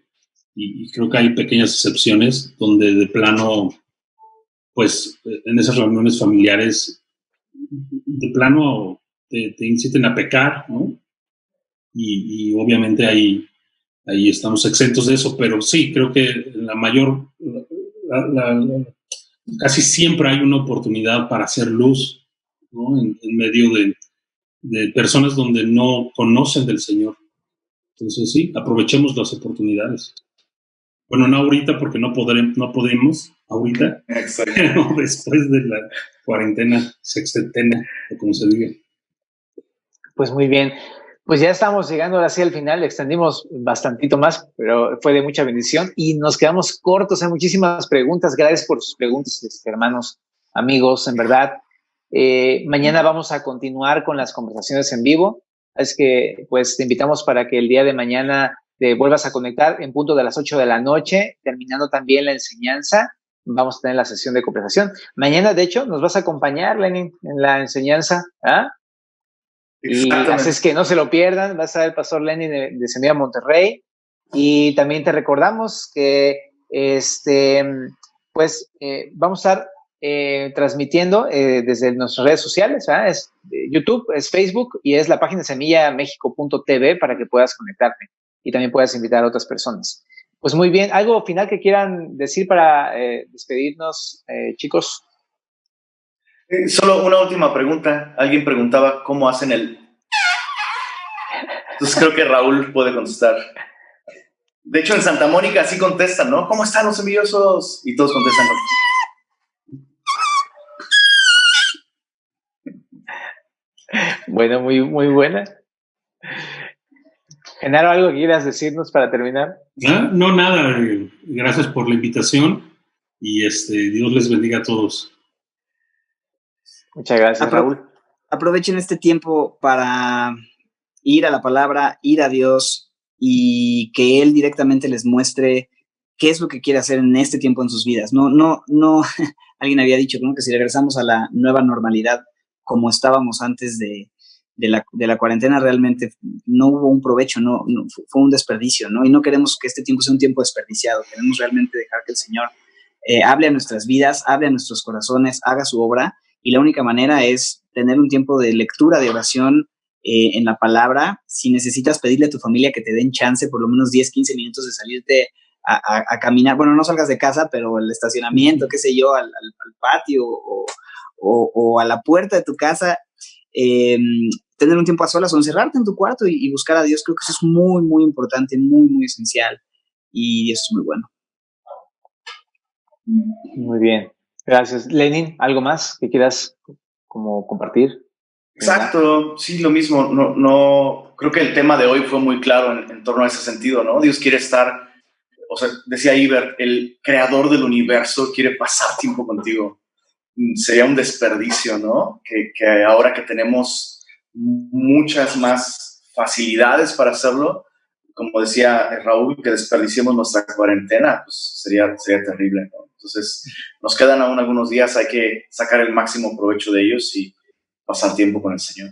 Speaker 3: y creo que hay pequeñas excepciones donde de plano, pues en esas reuniones familiares, de plano te inciten a pecar, ¿no? Y obviamente ahí estamos exentos de eso, pero sí, creo que casi siempre hay una oportunidad para hacer luz, ¿no? En medio de personas donde no conocen del Señor. Entonces sí, aprovechemos las oportunidades. Bueno, no ahorita porque no podemos ahorita,
Speaker 2: Exacto.
Speaker 3: pero después de la cuarentena sextentena, o como se diga.
Speaker 1: Pues muy bien. Pues ya estamos llegando así al final, extendimos bastantito más, pero fue de mucha bendición y nos quedamos cortos. Hay muchísimas preguntas. Gracias por sus preguntas, hermanos, amigos, en verdad. Mañana vamos a continuar con las conversaciones en vivo. Es que pues te invitamos para que el día de mañana te vuelvas a conectar en punto de las 8 de la noche, terminando también la enseñanza. Vamos a tener la sesión de conversación. Mañana, de hecho, nos vas a acompañar, Lenin, en la enseñanza. ¿Ah? Y así es que no se lo pierdan. Va a estar el pastor Lenin de Semilla Monterrey. Y también te recordamos que vamos a estar transmitiendo desde nuestras redes sociales, ¿verdad? Es YouTube, es Facebook y es la página semillamexico.tv para que puedas conectarte y también puedas invitar a otras personas. Pues muy bien, ¿algo final que quieran decir para despedirnos, chicos?
Speaker 2: Solo una última pregunta. Alguien preguntaba cómo hacen Entonces creo que Raúl puede contestar. De hecho, en Santa Mónica sí contestan, ¿no? ¿Cómo están los semillosos? Y todos contestan.
Speaker 1: Bueno, muy, muy buena. Genaro, ¿algo que quieras decirnos para terminar?
Speaker 3: No, nada. Gracias por la invitación y Dios les bendiga a todos.
Speaker 1: Muchas gracias, Raúl.
Speaker 4: Aprovechen este tiempo para ir a la palabra, ir a Dios y que Él directamente les muestre qué es lo que quiere hacer en este tiempo en sus vidas. No, alguien había dicho, ¿no?, que si regresamos a la nueva normalidad como estábamos antes de la cuarentena, realmente no hubo un provecho, no fue un desperdicio, ¿no? Y no queremos que este tiempo sea un tiempo desperdiciado. Queremos realmente dejar que el Señor hable a nuestras vidas, hable a nuestros corazones, haga su obra, y la única manera es tener un tiempo de lectura, de oración en la palabra. Si necesitas pedirle a tu familia que te den chance por lo menos 10, 15 minutos de salirte a caminar, bueno, no salgas de casa, pero el estacionamiento, qué sé yo, al patio o a la puerta de tu casa, tener un tiempo a solas o encerrarte en tu cuarto y buscar a Dios. Creo que eso es muy, muy importante, muy, muy esencial, y eso es muy bueno.
Speaker 1: Muy bien, gracias. Lenin, ¿algo más que quieras como compartir?
Speaker 2: Exacto, sí, lo mismo. No, creo que el tema de hoy fue muy claro en torno a ese sentido, ¿no? Dios quiere estar, o sea, decía Ibert, el creador del universo quiere pasar tiempo contigo. Sería un desperdicio, ¿no? Que ahora que tenemos muchas más facilidades para hacerlo, como decía Raúl, que desperdiciemos nuestra cuarentena, pues sería terrible, ¿no? Entonces, nos quedan aún algunos días, hay que sacar el máximo provecho de ellos y pasar tiempo con el Señor.